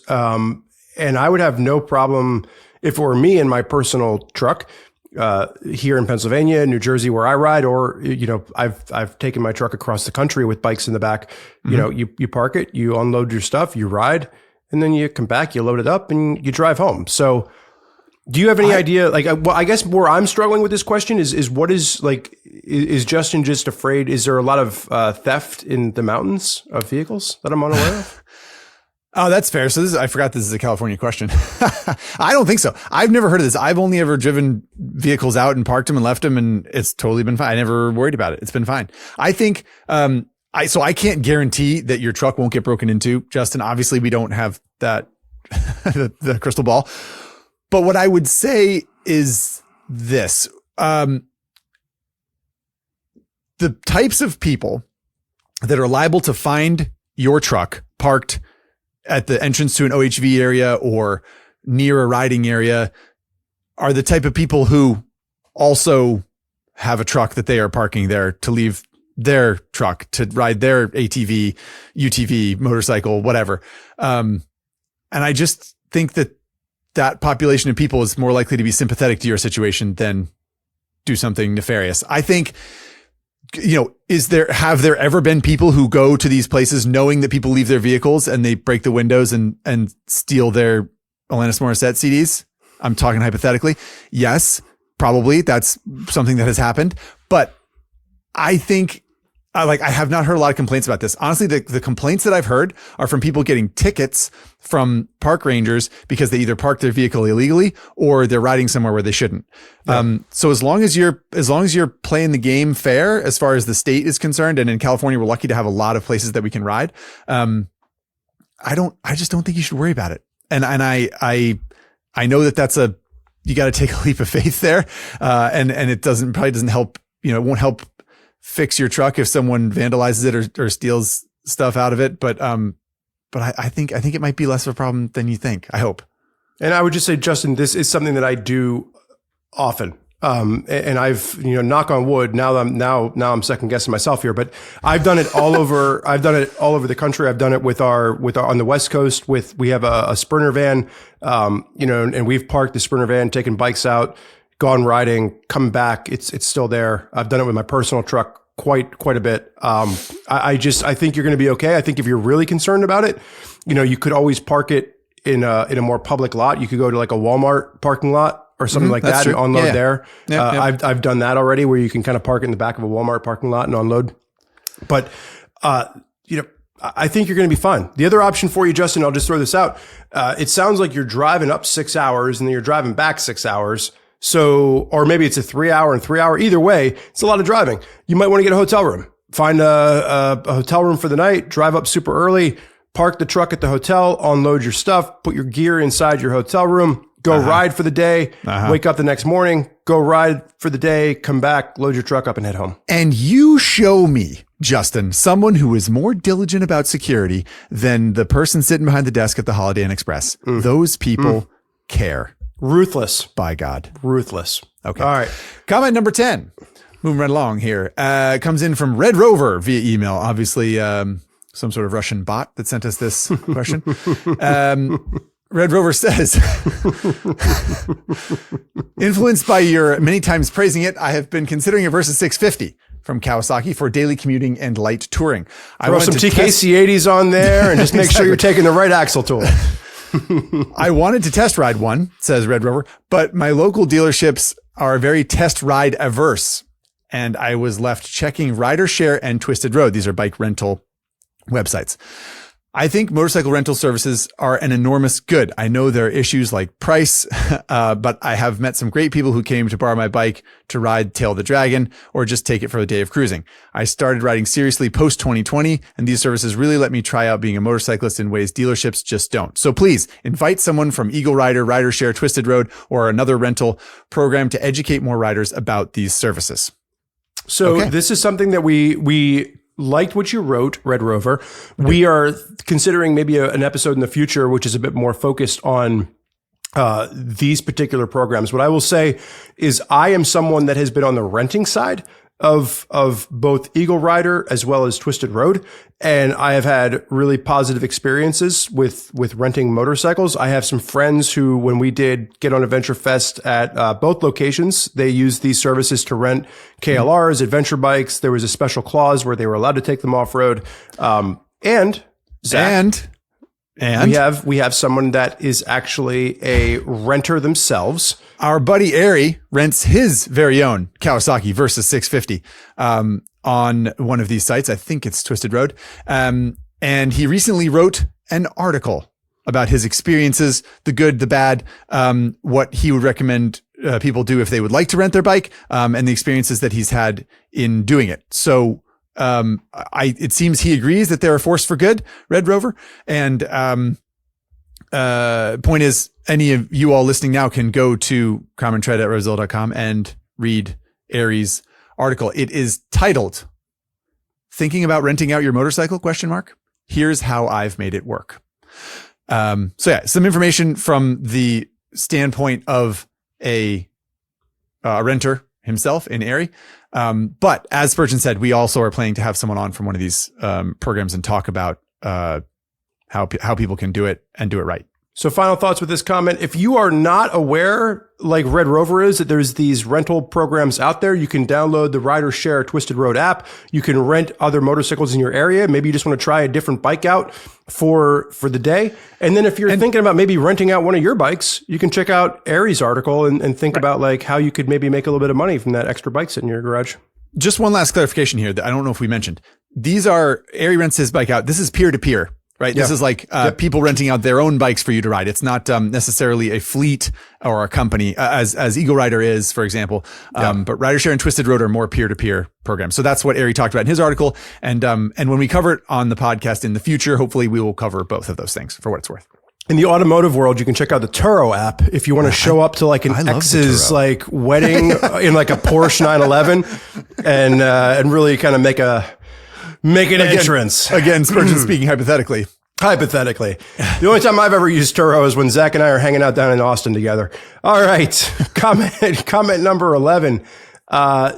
S3: And I would have no problem if it were me in my personal truck, here in Pennsylvania, New Jersey, where I ride, or, I've taken my truck across the country with bikes in the back. You park it, you unload your stuff, you ride, and then you come back, you load it up and you drive home. So do you have any idea? Like, I guess where I'm struggling with this question is what is, like, is Justin just afraid? Is there a lot of theft in the mountains of vehicles that I'm unaware of?
S1: Oh, that's fair. So I forgot this is a California question. I don't think so. I've never heard of this. I've only ever driven vehicles out and parked them and left them, and it's totally been fine. I never worried about it. It's been fine. I think, so I can't guarantee that your truck won't get broken into, Justin. Obviously we don't have that, the crystal ball. But what I would say is this, the types of people that are liable to find your truck parked at the entrance to an OHV area or near a riding area are the type of people who also have a truck that they are parking there to leave their truck to ride their ATV, UTV, motorcycle, whatever. And I just think that population of people is more likely to be sympathetic to your situation than do something nefarious. I think, have there ever been people who go to these places knowing that people leave their vehicles and they break the windows and steal their Alanis Morissette CDs? I'm talking hypothetically. Yes, probably that's something that has happened, but I think, I have not heard a lot of complaints about this. Honestly, the complaints that I've heard are from people getting tickets from park rangers because they either parked their vehicle illegally or they're riding somewhere where they shouldn't. Yeah. So as long as you're playing the game fair, as far as the state is concerned, and in California, we're lucky to have a lot of places that we can ride. I just don't think you should worry about it. And I know that's you got to take a leap of faith there. And it probably doesn't help, it won't help fix your truck if someone vandalizes it or steals stuff out of it. But I think it might be less of a problem than you think. I hope.
S3: And I would just say, Justin, this is something that I do often. And I've, knock on wood, now I'm second guessing myself here, but I've done it all over. I've done it all over the country. I've done it with our on the West Coast we have a Sprinter van, and we've parked the Sprinter van, taken bikes out, gone riding, come back. It's still there. I've done it with my personal truck quite a bit. I think you're going to be okay. I think if you're really concerned about it, you could always park it in a more public lot. You could go to like a Walmart parking lot or something like that and unload there. I've done that already, where you can kind of park it in the back of a Walmart parking lot and unload. But I think you're going to be fine. The other option for you, Justin, I'll just throw this out. It sounds like you're driving up 6 hours and then you're driving back 6 hours. So, or maybe it's a 3 hour and 3 hour. Either way, it's a lot of driving. You might want to get a hotel room. Find a hotel room for the night, drive up super early, park the truck at the hotel, unload your stuff, put your gear inside your hotel room, go ride for the day, wake up the next morning, go ride for the day, come back, load your truck up and head home.
S1: And you show me, Justin, someone who is more diligent about security than the person sitting behind the desk at the Holiday Inn Express. Those people care.
S3: Ruthless.
S1: By God.
S3: Ruthless.
S1: Okay.
S3: All right.
S1: Comment number 10. Moving right along here. Comes in from Red Rover via email. Obviously, some sort of Russian bot that sent us this question. Red Rover says, influenced by your many times praising it, I have been considering a Versa 650 from Kawasaki for daily commuting and light touring. I
S3: Throw some TKC80s on there and just make sure you're taking the right axle tool.
S1: I wanted to test ride one, says Red Rover, but my local dealerships are very test ride averse. And I was left checking RiderShare and Twisted Road. These are bike rental websites. I think motorcycle rental services are an enormous good. I know there are issues like price, but I have met some great people who came to borrow my bike to ride Tail the Dragon or just take it for a day of cruising. I started riding seriously post 2020, and these services really let me try out being a motorcyclist in ways dealerships just don't. So please invite someone from Eagle Rider, RiderShare, Twisted Road, or another rental program to educate more riders about these services.
S3: So this is something that we liked what you wrote, Red Rover. Okay. We are considering maybe an episode in the future, which is a bit more focused on these particular programs. What I will say is I am someone that has been on the renting side of both Eagle Rider as well as Twisted Road. And I have had really positive experiences with renting motorcycles. I have some friends who, when we did Get on Adventure Fest at both locations, they used these services to rent KLRs, adventure bikes. There was a special clause where they were allowed to take them off road. And Zach, and we have someone that is actually a renter themselves.
S1: Our buddy Ari rents his very own Kawasaki Versa 650 on one of these sites. I think it's Twisted Road. And he recently wrote an article about his experiences, the good, the bad, what he would recommend people do if they would like to rent their bike, and the experiences that he's had in doing it. So it seems he agrees that they're a force for good, Red Rover. And point is, any of you all listening now can go to commentread at RevZilla.com and read Ari's article. It is titled, Thinking About Renting Out Your Motorcycle? ? Here's how I've made it work. So yeah, some information from the standpoint of a renter himself in Ari. But as Spurgeon said, we also are planning to have someone on from one of these programs and talk about how people can do it and do it right.
S3: So final thoughts with this comment. If you are not aware, like Red Rover is, that there's these rental programs out there, you can download the RiderShare Twisted Road app. You can rent other motorcycles in your area. Maybe you just want to try a different bike out for the day. And then if you're thinking about maybe renting out one of your bikes, you can check out Ari's article and think about like how you could maybe make a little bit of money from that extra bike sitting in your garage.
S1: Just one last clarification here that I don't know if we mentioned. These are, Ari rents his bike out. This is peer-to-peer. Right. This is like people renting out their own bikes for you to ride. It's not necessarily a fleet or a company as Eagle Rider is, for example. But RiderShare and Twisted Road are more peer-to-peer programs. So that's what Ari talked about in his article. And when we cover it on the podcast in the future, hopefully we will cover both of those things for what it's worth.
S3: In the automotive world, you can check out the Turo app if you want to show up to like an ex's like wedding in like a Porsche 911 and really kind of make an entrance.
S1: Again, Spurgeon speaking hypothetically.
S3: Hypothetically. The only time I've ever used Turo is when Zach and I are hanging out down in Austin together. All right. Comment number 11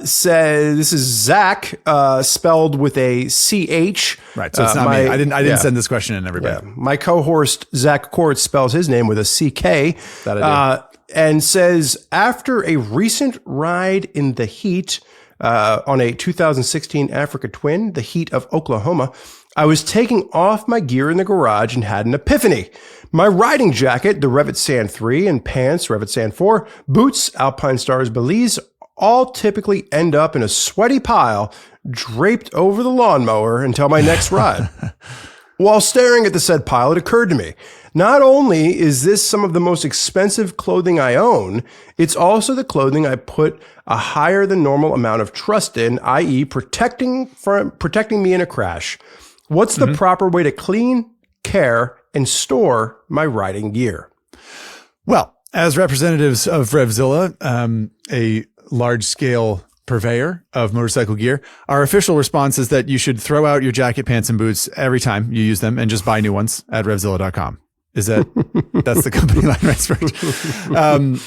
S3: says, this is Zach, spelled with a CH.
S1: Right. So it's not me. I didn't send this question in, everybody.
S3: Yeah. My co-host, Zach Kortz, spells his name with a CK.
S1: That I do.
S3: and says, after a recent ride in the heat on a 2016 Africa Twin, the heat of Oklahoma, I was taking off my gear in the garage and had an epiphany. My riding jacket, the Revit Sand 3, and pants, Revit Sand 4, boots, Alpine Stars Belize, all typically end up in a sweaty pile draped over the lawnmower until my next ride. While staring at the said pile, it occurred to me, not only is this some of the most expensive clothing I own, it's also the clothing I put a higher than normal amount of trust in, i.e. protecting me in a crash. What's the proper way to clean, care, and store my riding gear?
S1: Well, as representatives of RevZilla, a large-scale purveyor of motorcycle gear, our official response is that you should throw out your jacket, pants, and boots every time you use them and just buy new ones at RevZilla.com. Is that's the company line, right, Spurg?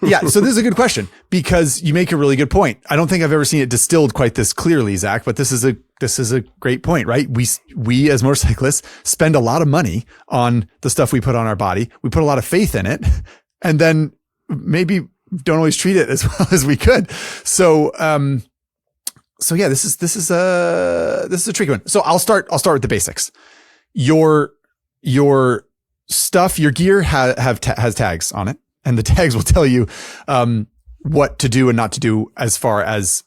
S1: Yeah, so this is a good question because you make a really good point. I don't think I've ever seen it distilled quite this clearly, Zach, but this is a great point, right? We as motorcyclists spend a lot of money on the stuff we put on our body. We put a lot of faith in it, and then maybe don't always treat it as well as we could. So yeah, this is a tricky one. So I'll start with the basics. Your stuff, your gear has tags on it, and the tags will tell you what to do and not to do as far as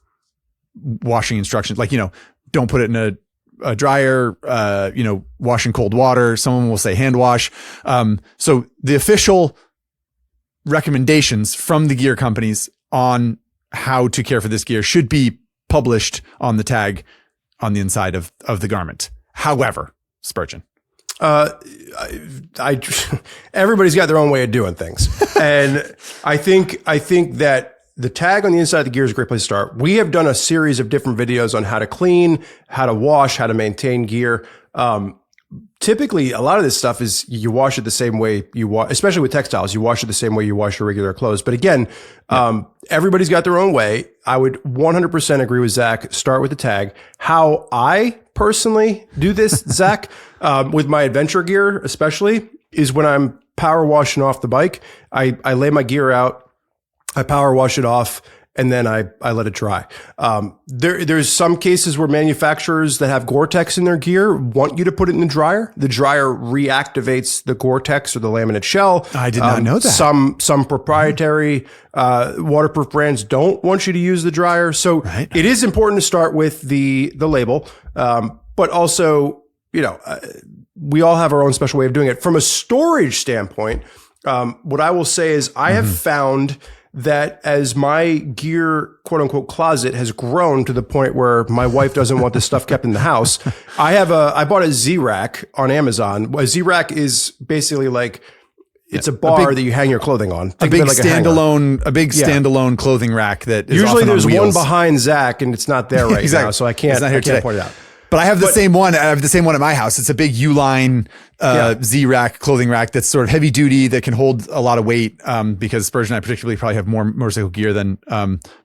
S1: washing instructions. Like, don't put it in a dryer, wash in cold water. Someone will say hand wash. So the official recommendations from the gear companies on how to care for this gear should be published on the tag on the inside of the garment. However, Spurgeon.
S3: Everybody's got their own way of doing things. And I think that the tag on the inside of the gear is a great place to start. We have done a series of different videos on how to clean, how to wash, how to maintain gear. Typically, a lot of this stuff is you wash it the same way you wash, especially with textiles, you wash it the same way you wash your regular clothes. But again, everybody's got their own way. I would 100% agree with Zach. Start with the tag. How I personally do this, Zach, with my adventure gear, especially, is when I'm power washing off the bike, I lay my gear out, I power wash it off, and then I let it dry. There's some cases where manufacturers that have Gore-Tex in their gear want you to put it in the dryer. The dryer reactivates the Gore-Tex or the laminate shell.
S1: I did not know that.
S3: Some proprietary waterproof brands don't want you to use the dryer. So It is important to start with the label, but also, we all have our own special way of doing it. From a storage standpoint, what I will say is I have found that as my gear, quote unquote, closet has grown to the point where my wife doesn't want this stuff kept in the house, I bought a Z-Rack on Amazon. A Z-Rack is basically like, it's a bar that you hang your clothing on.
S1: A big standalone clothing rack that is
S3: usually there's
S1: on
S3: one behind Zach and it's not there right now. So I can't point it out.
S1: But I have the same one. I have the same one at my house. It's a big Uline Z-Rack clothing rack that's sort of heavy duty that can hold a lot of weight. Because Spurgeon and I particularly probably have more motorcycle gear than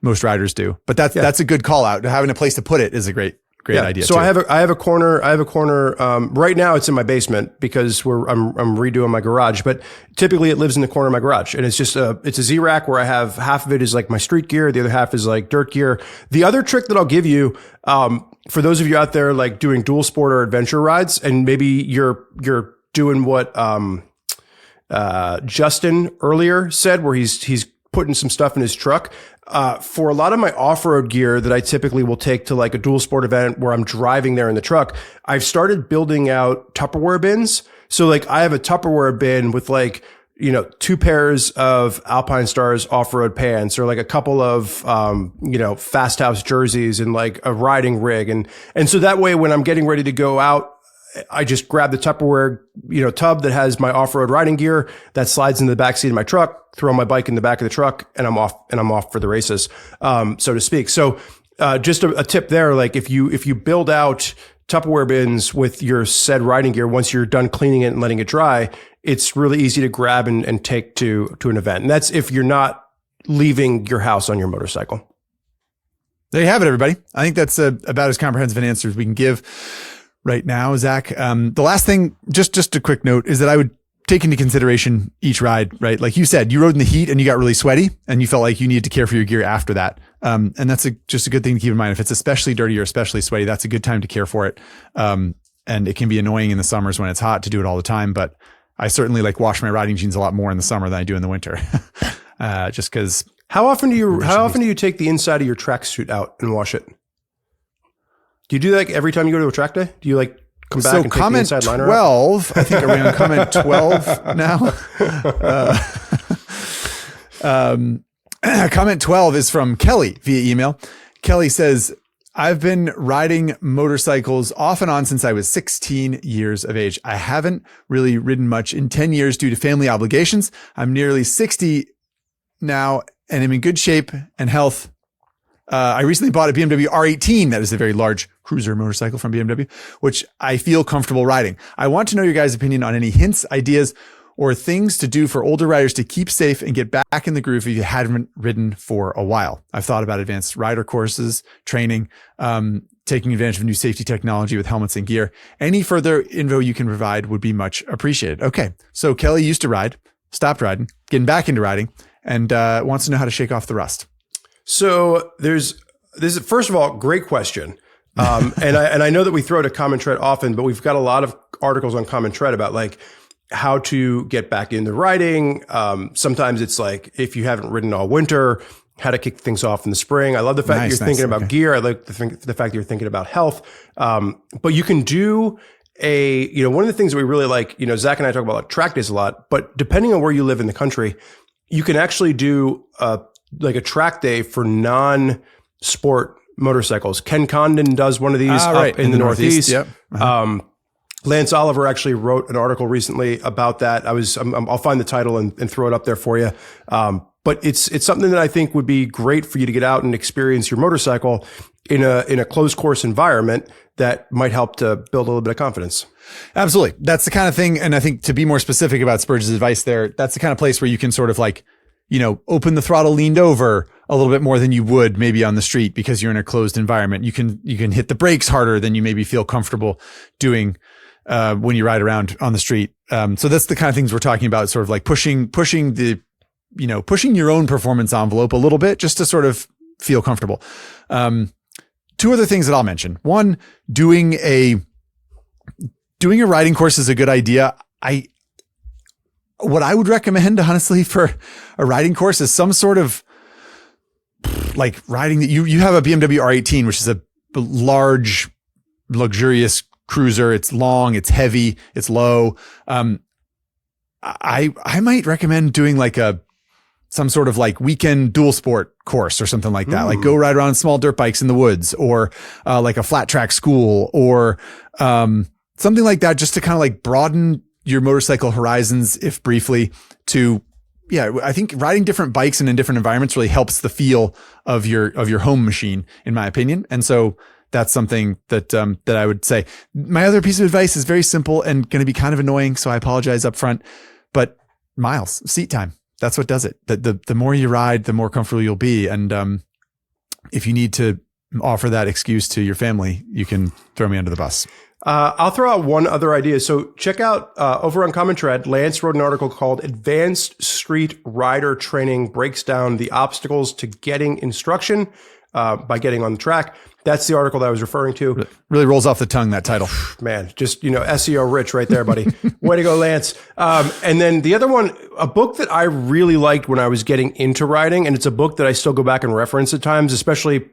S1: most riders do. But that's a good call out. Having a place to put it is a great idea.
S3: So too. I have a corner. Right now it's in my basement because I'm redoing my garage. But typically it lives in the corner of my garage, and it's just it's a Z-Rack where I have half of it is like my street gear, the other half is like dirt gear. The other trick that I'll give you, for those of you out there like doing dual sport or adventure rides, and maybe you're doing what Justin earlier said, where he's putting some stuff in his truck. For a lot of my off-road gear that I typically will take to like a dual sport event where I'm driving there in the truck, I've started building out Tupperware bins. So like I have a Tupperware bin with like, 2 pairs of Alpine Stars off-road pants, or like a couple of, Fast House jerseys, and like a riding rig. And so that way when I'm getting ready to go out, I just grab the Tupperware, tub that has my off-road riding gear that slides into the backseat of my truck, throw my bike in the back of the truck, and I'm off for the races, so to speak. So, just a tip there, like if you build out Tupperware bins with your said riding gear, once you're done cleaning it and letting it dry, it's really easy to grab and take to an event. And that's if you're not leaving your house on your motorcycle.
S1: There you have it, everybody. I think that's about as comprehensive an answer as we can give right now, Zach. The last thing, just a quick note, is that take into consideration each ride, right? Like you said, you rode in the heat and you got really sweaty and you felt like you needed to care for your gear after that. And that's just a good thing to keep in mind. If it's especially dirty or especially sweaty, that's a good time to care for it. And it can be annoying in the summers when it's hot to do it all the time. But I certainly like wash my riding jeans a lot more in the summer than I do in the winter. Just because.
S3: How often do you take the inside of your tracksuit out and wash it? Do you do that like every time you go to a track day? Do you like come back and take the inside liner out?
S1: 12, I think are we on comment 12 now? Comment 12 is from Kelly via email. Kelly says, I've been riding motorcycles off and on since I was 16 years of age. I haven't really ridden much in 10 years due to family obligations. I'm nearly 60 now and I'm in good shape and health. I recently bought a BMW R18. That is a very large cruiser motorcycle from BMW, which I feel comfortable riding. I want to know your guys' opinion on any hints, ideas, or things to do for older riders to keep safe and get back in the groove if you haven't ridden for a while. I've thought about advanced rider courses, training, taking advantage of new safety technology with helmets and gear. Any further info you can provide would be much appreciated. Okay. So Kelly used to ride, stopped riding, getting back into riding, and wants to know how to shake off the rust.
S3: So this is, first of all, great question. And I know that we throw to Common Tread often, but we've got a lot of articles on Common Tread about like how to get back into riding. Sometimes it's like, if you haven't ridden all winter, how to kick things off in the spring. I love the fact that you're thinking about gear. I like the fact that you're thinking about health. But you can do one of the things that we really like, Zach and I talk about track days a lot, but depending on where you live in the country, you can actually do like a track day for non-sport motorcycles. Ken Condon does one of these up in the Northeast. Yep. Uh-huh. Lance Oliver actually wrote an article recently about that. I'll find the title and throw it up there for you. But it's something that I think would be great for you to get out and experience your motorcycle in a closed course environment that might help to build a little bit of confidence.
S1: Absolutely. That's the kind of thing. And I think to be more specific about Spurge's advice there, that's the kind of place where you can sort of like, open the throttle leaned over a little bit more than you would maybe on the street because you're in a closed environment. You can hit the brakes harder than you maybe feel comfortable doing when you ride around on the street. So that's the kind of things we're talking about, sort of like pushing your own performance envelope a little bit just to sort of feel comfortable. Two other things that I'll mention. One, doing a riding course is a good idea. What I would recommend, honestly, for a riding course is some sort of like riding that you have a BMW R18, which is a large, luxurious cruiser. It's long, it's heavy, it's low. I might recommend doing like some sort of like weekend dual sport course or something like that. Like go ride around small dirt bikes in the woods, or like a flat track school, or something like that, just to kind of like broaden your motorcycle horizons, if briefly, I think riding different bikes and in different environments really helps the feel of your home machine, in my opinion. And so that's something that I would say. My other piece of advice is very simple and going to be kind of annoying, so I apologize up front, but miles, seat time. That's what does it. The more you ride, the more comfortable you'll be. And if you need to offer that excuse to your family, you can throw me under the bus.
S3: I'll throw out one other idea. So check out over on Common Tread, Lance wrote an article called Advanced Street Rider Training Breaks Down the Obstacles to Getting Instruction by Getting on the Track. That's the article that I was referring to.
S1: Really rolls off the tongue, that title.
S3: Man, just, SEO rich right there, buddy. Way to go, Lance. And then the other one, a book that I really liked when I was getting into riding, and it's a book that I still go back and reference at times, especially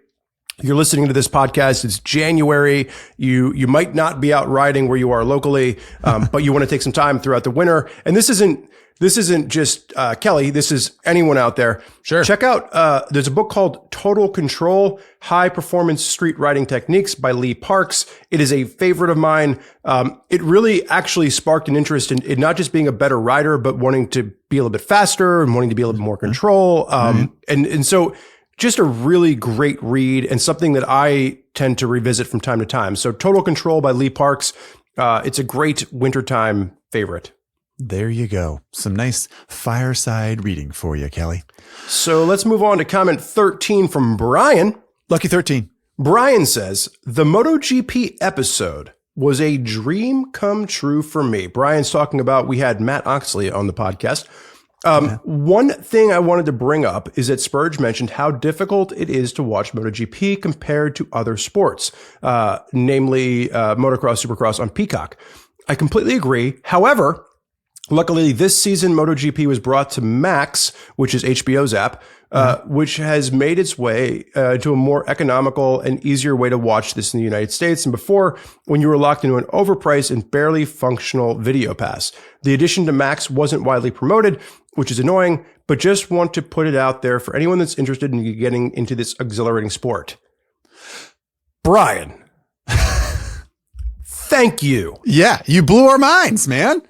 S3: you're listening to this podcast, it's January. You might not be out riding where you are locally, but you want to take some time throughout the winter. And this isn't just Kelly. This is anyone out there.
S1: Sure.
S3: Check out, there's a book called Total Control, High Performance Street Riding Techniques by Lee Parks. It is a favorite of mine. It really actually sparked an interest in not just being a better rider, but wanting to be a little bit faster and wanting to be a little bit more control. And so just a really great read and something that I tend to revisit from time to time. So Total Control by Lee Parks. It's a great wintertime favorite.
S1: There you go. Some nice fireside reading for you, Kelly.
S3: So let's move on to comment 13 from Brian.
S1: Lucky 13.
S3: Brian says, the MotoGP episode was a dream come true for me. Brian's talking about, we had Matt Oxley on the podcast. One thing I wanted to bring up is that Spurge mentioned how difficult it is to watch MotoGP compared to other sports, namely motocross, supercross on Peacock. I completely agree. However, luckily this season MotoGP was brought to Max, which is HBO's app, which has made its way to a more economical and easier way to watch this in the United States than before, when you were locked into an overpriced and barely functional video pass. The addition to Max wasn't widely promoted, which is annoying, but just want to put it out there for anyone that's interested in getting into this exhilarating sport. Brian, thank you.
S1: Yeah, you blew our minds, man.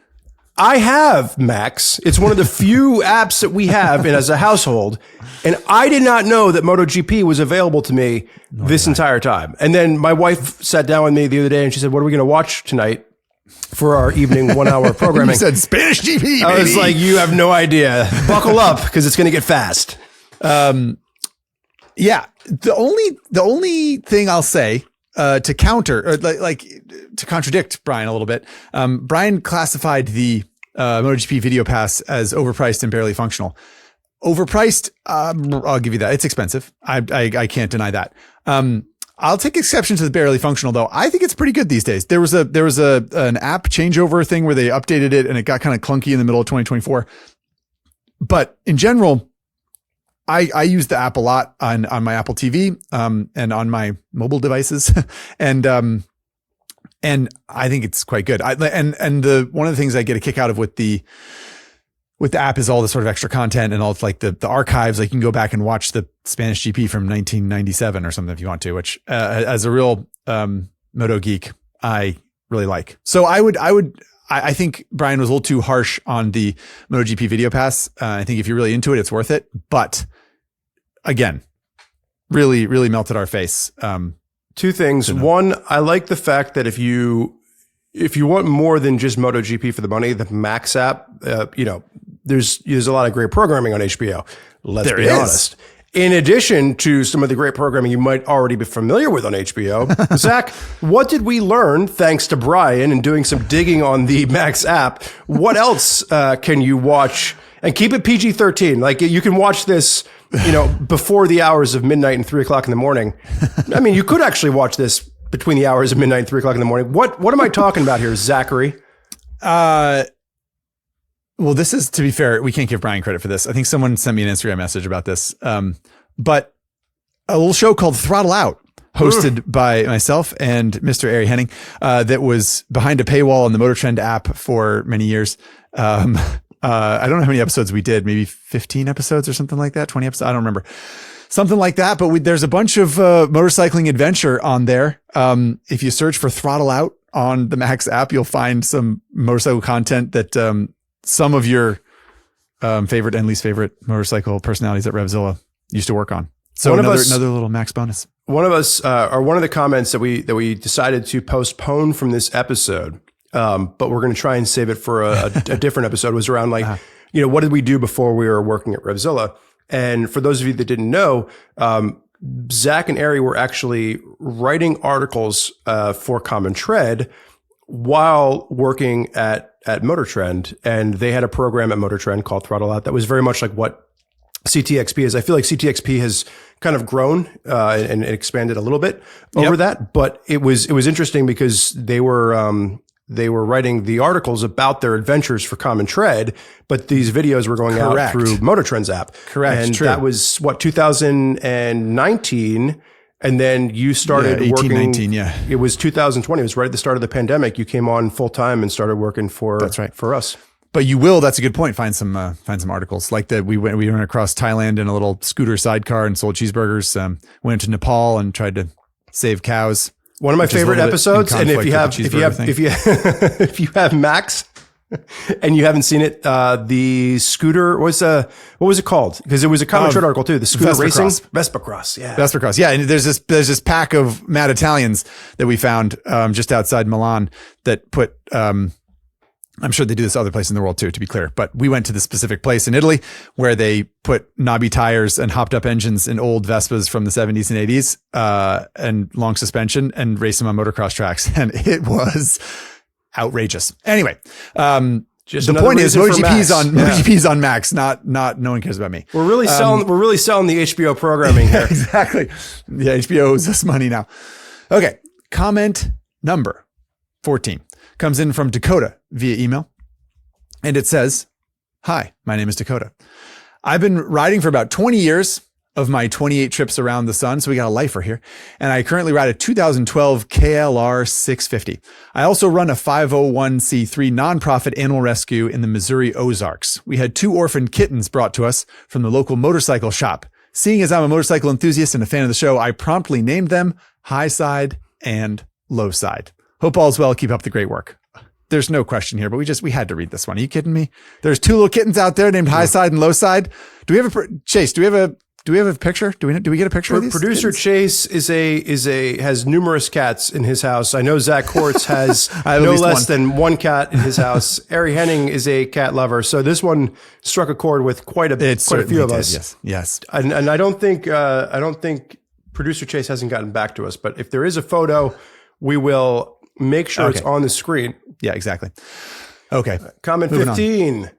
S3: I have Max. It's one of the few apps that we have as a household. And I did not know that MotoGP was available to me this entire time. And then my wife sat down with me the other day and she said, what are we going to watch tonight for our evening 1 hour programming?
S1: You said Spanish GP, baby.
S3: I was like, you have no idea. Buckle up because it's going to get fast.
S1: Yeah. The only thing I'll say to counter or like to contradict Brian a little bit, Brian classified the MotoGP Video Pass as overpriced and barely functional. Overpriced, I'll give you that. It's expensive. I can't deny that. I'll take exception to the barely functional though. I think it's pretty good these days. There was an app changeover thing where they updated it and it got kind of clunky in the middle of 2024. But in general, I use the app a lot on my Apple TV, and on my mobile devices. And I think it's quite good. One of the things I get a kick out of with the app is all the sort of extra content and all like the archives. Like you can go back and watch the Spanish GP from 1997 or something if you want to, which, as a real, moto geek, I really like. So I think Brian was a little too harsh on the MotoGP Video Pass. I think if you're really into it, it's worth it. But again, really, really melted our face.
S3: Two things. One, I like the fact that if you want more than just MotoGP for the money, the Max app, there's a lot of great programming on HBO. Let's be honest. In addition to some of the great programming you might already be familiar with on HBO, Zach, what did we learn thanks to Brian and doing some digging on the Max app? What else can you watch? And keep it PG-13. Like you can watch this, before the hours of midnight and 3 o'clock in the morning. I mean, you could actually watch this between the hours of midnight and 3 o'clock in the morning. What am I talking about here, Zachary?
S1: Well, this is, to be fair, we can't give Brian credit for this. I think someone sent me an Instagram message about this. But a little show called Throttle Out, hosted by myself and Mr. Ari Henning, that was behind a paywall on the Motor Trend app for many years. I don't know how many episodes we did, maybe 15 episodes or something like that, 20 episodes. I don't remember. Something like that. But there's a bunch of motorcycling adventure on there. If you search for Throttle Out on the Max app, you'll find some motorcycle content that some of your favorite and least favorite motorcycle personalities at RevZilla used to work on. So another little Max bonus.
S3: One of us, or one of the comments that we decided to postpone from this episode, but we're going to try and save it for a different episode, was around what did we do before we were working at RevZilla? And for those of you that didn't know, Zach and Ari were actually writing articles for Common Tread while working at Motor Trend, and they had a program at Motor Trend called Throttle Out that was very much like what CTXP is. I feel like CTXP has kind of grown and expanded a little bit over that, but it was interesting because they were writing the articles about their adventures for Common Tread, but these videos were going out through Motor Trend's app.
S1: Correct.
S3: And that was 2019. And then you started working.
S1: 19, yeah.
S3: It was 2020. It was right at the start of the pandemic. You came on full time and started working for us.
S1: But you will. That's a good point. Find some articles like that. We went across Thailand in a little scooter sidecar and sold cheeseburgers. Went to Nepal and tried to save cows.
S3: One of my favorite episodes. And if you have Max and you haven't seen it, the scooter what was it called? Because it was a Common Tread article too. The scooter racing, Vespa Cross. Yeah,
S1: Vespa Cross. Yeah, and there's this pack of mad Italians that we found just outside Milan that put I'm sure they do this other place in the world too, to be clear. But we went to the specific place in Italy where they put knobby tires and hopped up engines in old Vespas from the 70s and 80s and long suspension and raced them on motocross tracks. And it was outrageous. Anyway,
S3: Just
S1: the
S3: another
S1: point is
S3: reason for
S1: MotoGP's on Max, not no one cares about me.
S3: We're really selling the HBO programming here.
S1: Exactly. Yeah, HBO owes us money now. Okay. Comment number 14 comes in from Dakota via email. And it says, "Hi, my name is Dakota. I've been riding for about 20 years of my 28 trips around the sun. So we got a lifer here. And I currently ride a 2012 KLR 650. I also run a 501c3 nonprofit animal rescue in the Missouri Ozarks. We had 2 orphaned kittens brought to us from the local motorcycle shop. Seeing as I'm a motorcycle enthusiast and a fan of the show, I promptly named them Highside and Lowside. Hope all's well. Keep up the great work." There's no question here, but we had to read this one. Are you kidding me? There's 2 little kittens out there named Highside and Lowside. Do we have Chase? Do we have a picture? Do we get a picture of these?
S3: Producer
S1: kittens?
S3: Chase has numerous cats in his house. I know Zach Quartz has no
S1: least
S3: less than 1 cat in his house. Ari Henning is a cat lover, so this one struck a chord with quite a few of us.
S1: Yes.
S3: And I don't think producer Chase hasn't gotten back to us, but if there is a photo, we will make sure it's on the screen.
S1: Yeah, exactly. Okay.
S3: Comment 15.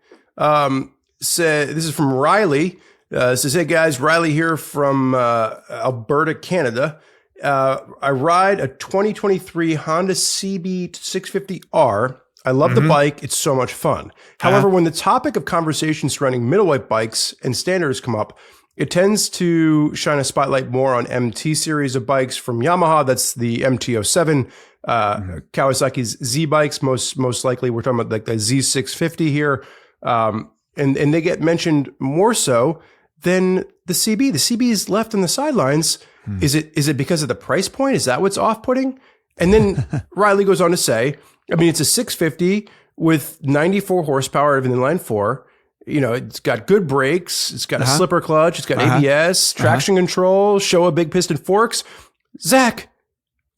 S3: This is from Riley. Says, "Hey guys, Riley here from Alberta, Canada. I ride a 2023 Honda CB 650R. I love the bike. It's so much fun. However, when the topic of conversation surrounding middleweight bikes and standards come up, it tends to shine a spotlight more on MT series of bikes from Yamaha. That's the MT-07, Kawasaki's Z bikes. Most likely, we're talking about like the Z650 here, and they get mentioned more so than the CB. The CB is left on the sidelines. Is it because of the price point? Is that what's off-putting?" And then Riley goes on to say, "I mean, it's a 650 with 94 horsepower of an inline 4. You know, it's got good brakes. It's got a slipper clutch. It's got ABS, traction control, Showa big piston forks. Zach,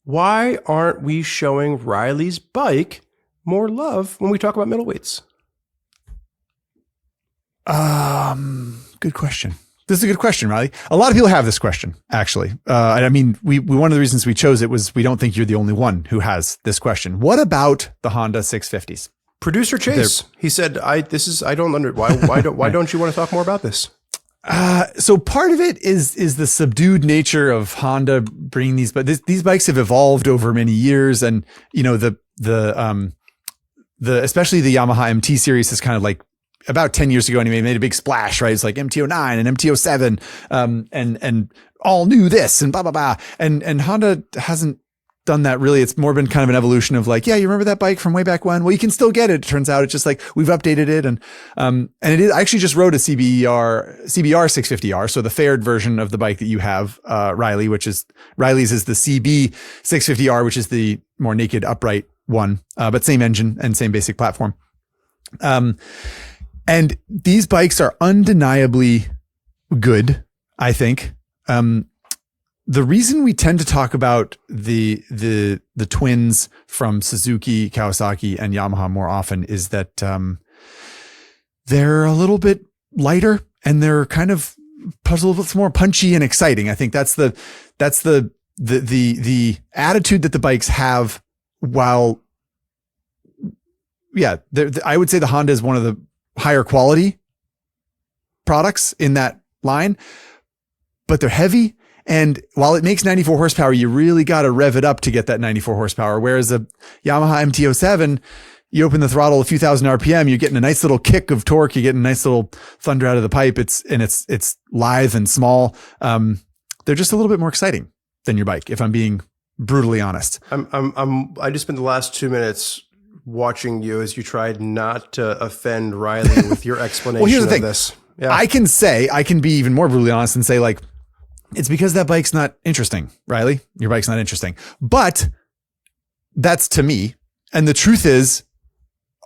S3: why aren't we showing Riley's bike more love when we talk about middleweights?"
S1: Good question. This is a good question, Riley. A lot of people have this question, actually. And I mean, we one of the reasons we chose it was we don't think you're the only one who has this question. What about the Honda 650s?
S3: Producer Chase, he said, why don't you want to talk more about this?
S1: So part of it is the subdued nature of Honda bringing these, but these bikes have evolved over many years, and you know the especially the Yamaha MT series is kind of like about 10 years ago anyway, made a big splash, right? It's like MT-09 and MT-07, and all new this and blah blah blah, and Honda hasn't done that really. It's more been kind of an evolution of like, yeah, you remember that bike from way back when? Well, you can still get it. It turns out it's just like we've updated it, and it is. I actually just rode a CBR 650R, so the fared version of the bike that you have, Riley, Riley's is the CB 650R, which is the more naked upright one, but same engine and same basic platform. And these bikes are undeniably good, I think. The reason we tend to talk about the twins from Suzuki, Kawasaki, and Yamaha more often is that they're a little bit lighter and they're kind of a little bit more punchy and exciting. I think that's the attitude that the bikes have. While, yeah, I would say the Honda is one of the higher quality products in that line, but they're heavy. And while it makes 94 horsepower, you really got to rev it up to get that 94 horsepower. Whereas a Yamaha MT-07, you open the throttle a few thousand RPM, you're getting a nice little kick of torque. You're getting a nice little thunder out of the pipe. It's lithe and small. They're just a little bit more exciting than your bike, if I'm being brutally honest.
S3: I just spent the last 2 minutes watching you as you tried not to offend Riley with your explanation
S1: well, here's the
S3: of
S1: thing.
S3: this. Yeah.
S1: I can be even more brutally honest and say, like, it's because that bike's not interesting, Riley. Your bike's not interesting. But that's to me. And the truth is,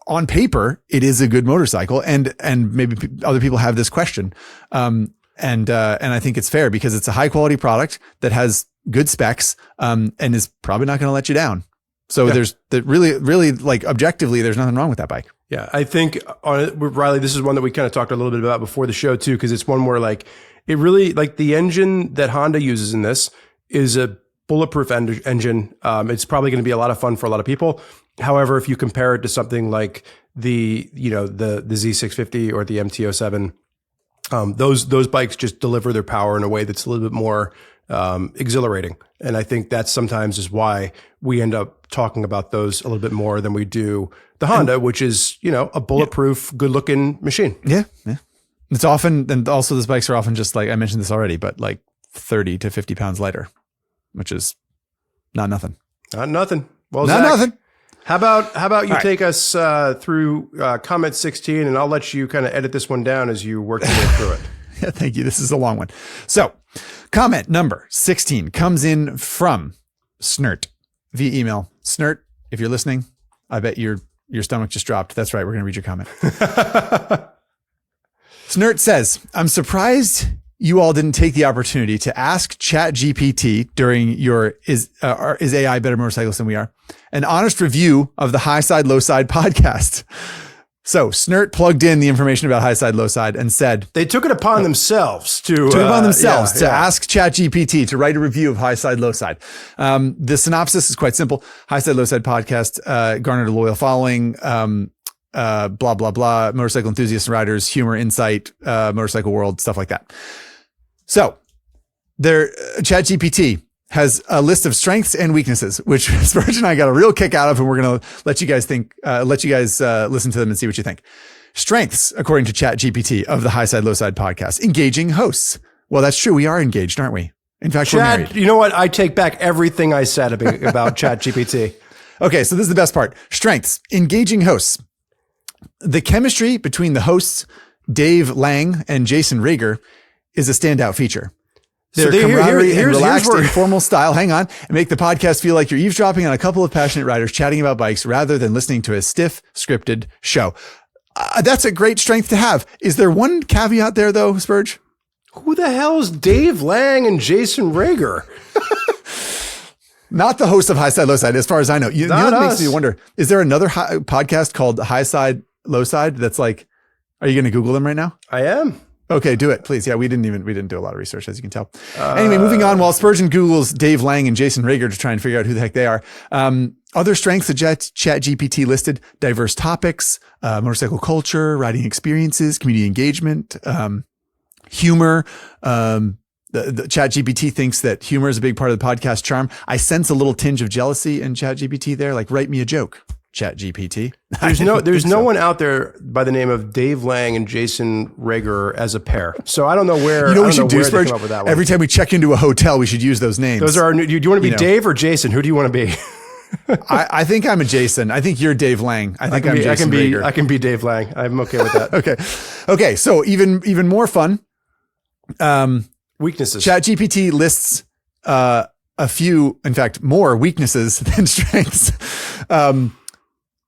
S1: on paper, it is a good motorcycle. And maybe other people have this question. And I think it's fair because it's a high quality product that has good specs, and is probably not going to let you down. So there's really, really, like, objectively, there's nothing wrong with that bike.
S3: Yeah, I think on it, Riley, this is one that we kind of talked a little bit about before the show too, because it's one where like it really like the engine that Honda uses in this is a bulletproof engine. It's probably going to be a lot of fun for a lot of people. However, if you compare it to something like the Z650 or the MT-07, those bikes just deliver their power in a way that's a little bit more exhilarating. And I think that sometimes is why we end up talking about those a little bit more than we do the Honda, which is, a bulletproof, good looking machine.
S1: Yeah. Yeah. It's often, and also those bikes are often just like, I mentioned this already, but like 30 to 50 pounds lighter, which is not nothing.
S3: Not nothing. Well,
S1: not
S3: Zach,
S1: nothing.
S3: How about you take us through comment 16, and I'll let you kind of edit this one down as you work your way through it.
S1: Yeah, thank you. This is a long one. So comment number 16 comes in from Snert via email. Snert, if you're listening, I bet your stomach just dropped. That's right. We're going to read your comment. Snert says, I'm surprised you all didn't take the opportunity to ask ChatGPT during your is AI better motorcyclists than we are? An honest review of the Highside, Lowside podcast. So Snert plugged in the information about Highside, Lowside and said
S3: they took it upon themselves to
S1: ask ChatGPT to write a review of Highside, Lowside. The synopsis is quite simple. Highside, Lowside podcast garnered a loyal following. Blah blah blah. Motorcycle enthusiasts and riders, humor, insight, motorcycle world, stuff like that. So, their ChatGPT has a list of strengths and weaknesses, which Spurge and I got a real kick out of, and we're going to let you guys listen to them and see what you think. Strengths, according to ChatGPT of the Highside, Lowside podcast: engaging hosts. Well, that's true. We are engaged, aren't we? In fact, we're married.
S3: You know what? I take back everything I said about ChatGPT.
S1: Okay, so this is the best part. Strengths: engaging hosts. The chemistry between the hosts, Dave Lang and Jason Rager, is a standout feature. Their camaraderie and relaxed, informal style, and make the podcast feel like you're eavesdropping on a couple of passionate riders chatting about bikes rather than listening to a stiff, scripted show. That's a great strength to have. Is there one caveat there, though, Spurge?
S3: Who the hell's Dave Lang and Jason Rager?
S1: Not the host of Highside, Lowside, as far as I know. You know what makes me wonder, is there another podcast called Highside, Lowside that's like, are you going to Google them right now?
S3: I am.
S1: Okay, do it, please. Yeah, we didn't do a lot of research, as you can tell. Anyway, moving on. While Spurgeon Googles Dave Lang and Jason Rager to try and figure out who the heck they are. Other strengths that ChatGPT listed: diverse topics, motorcycle culture, riding experiences, community engagement, humor. The ChatGPT thinks that humor is a big part of the podcast charm. I sense a little tinge of jealousy in ChatGPT there. Like, write me a joke, ChatGPT.
S3: There's no one out there by the name of Dave Lang and Jason Rager as a pair. So I don't know where.
S1: You know what we should do, Spurge? Every time we check into a hotel, we should use those names.
S3: Those are our new. Do you want to be Dave or Jason? Who do you want to be?
S1: I think I'm a Jason. I think you're Dave Lang. I think I'm Jason Rager.
S3: I can be Dave Lang. I'm okay with
S1: that. Okay. So even more fun.
S3: Weaknesses.
S1: ChatGPT lists a few, in fact, more weaknesses than strengths,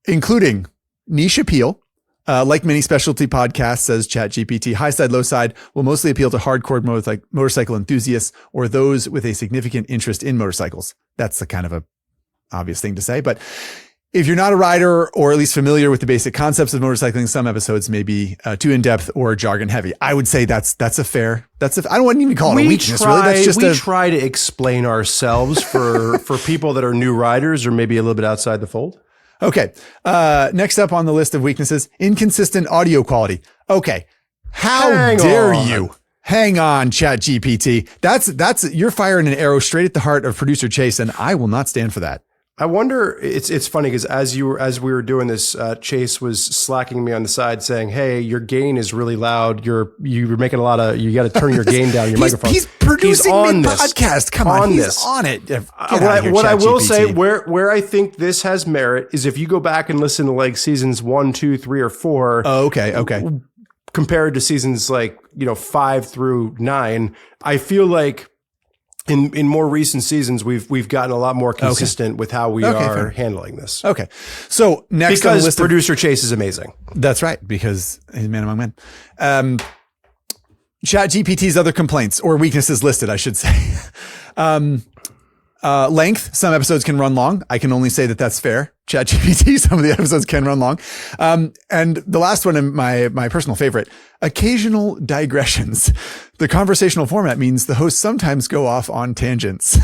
S1: including niche appeal. Like many specialty podcasts, says ChatGPT, Highside, Lowside will mostly appeal to hardcore motorcycle enthusiasts or those with a significant interest in motorcycles. That's the kind of a obvious thing to say, but if you're not a rider or at least familiar with the basic concepts of motorcycling, some episodes may be too in-depth or jargon heavy. I would say that's a fair, I don't want to even call it a weakness, really. That's just
S3: we try to explain ourselves for people that are new riders or maybe a little bit outside the fold.
S1: Okay. Next up on the list of weaknesses, inconsistent audio quality. Okay. How dare you? Hang on, ChatGPT. You're firing an arrow straight at the heart of producer Chase, and I will not stand for that.
S3: I wonder, it's funny because as we were doing this, Chase was slacking me on the side saying, hey, your gain is really loud. You're making a lot of, you got to turn your gain down, your microphone.
S1: He's producing the podcast. Come on, he's on it.
S3: What I will say, where I think this has merit is if you go back and listen to like seasons 1, 2, 3, or 4.
S1: Oh, okay.
S3: Compared to seasons like, 5 through 9, I feel like in more recent seasons, we've gotten a lot more consistent with how we are handling this.
S1: Okay. So next
S3: because on the list producer Chase is amazing.
S1: That's right. Because he's a man among men. ChatGPT's other complaints or weaknesses listed, I should say. Length. Some episodes can run long. I can only say that that's fair. ChatGPT, some of the episodes can run long. And the last one, and my personal favorite, occasional digressions. The conversational format means the hosts sometimes go off on tangents.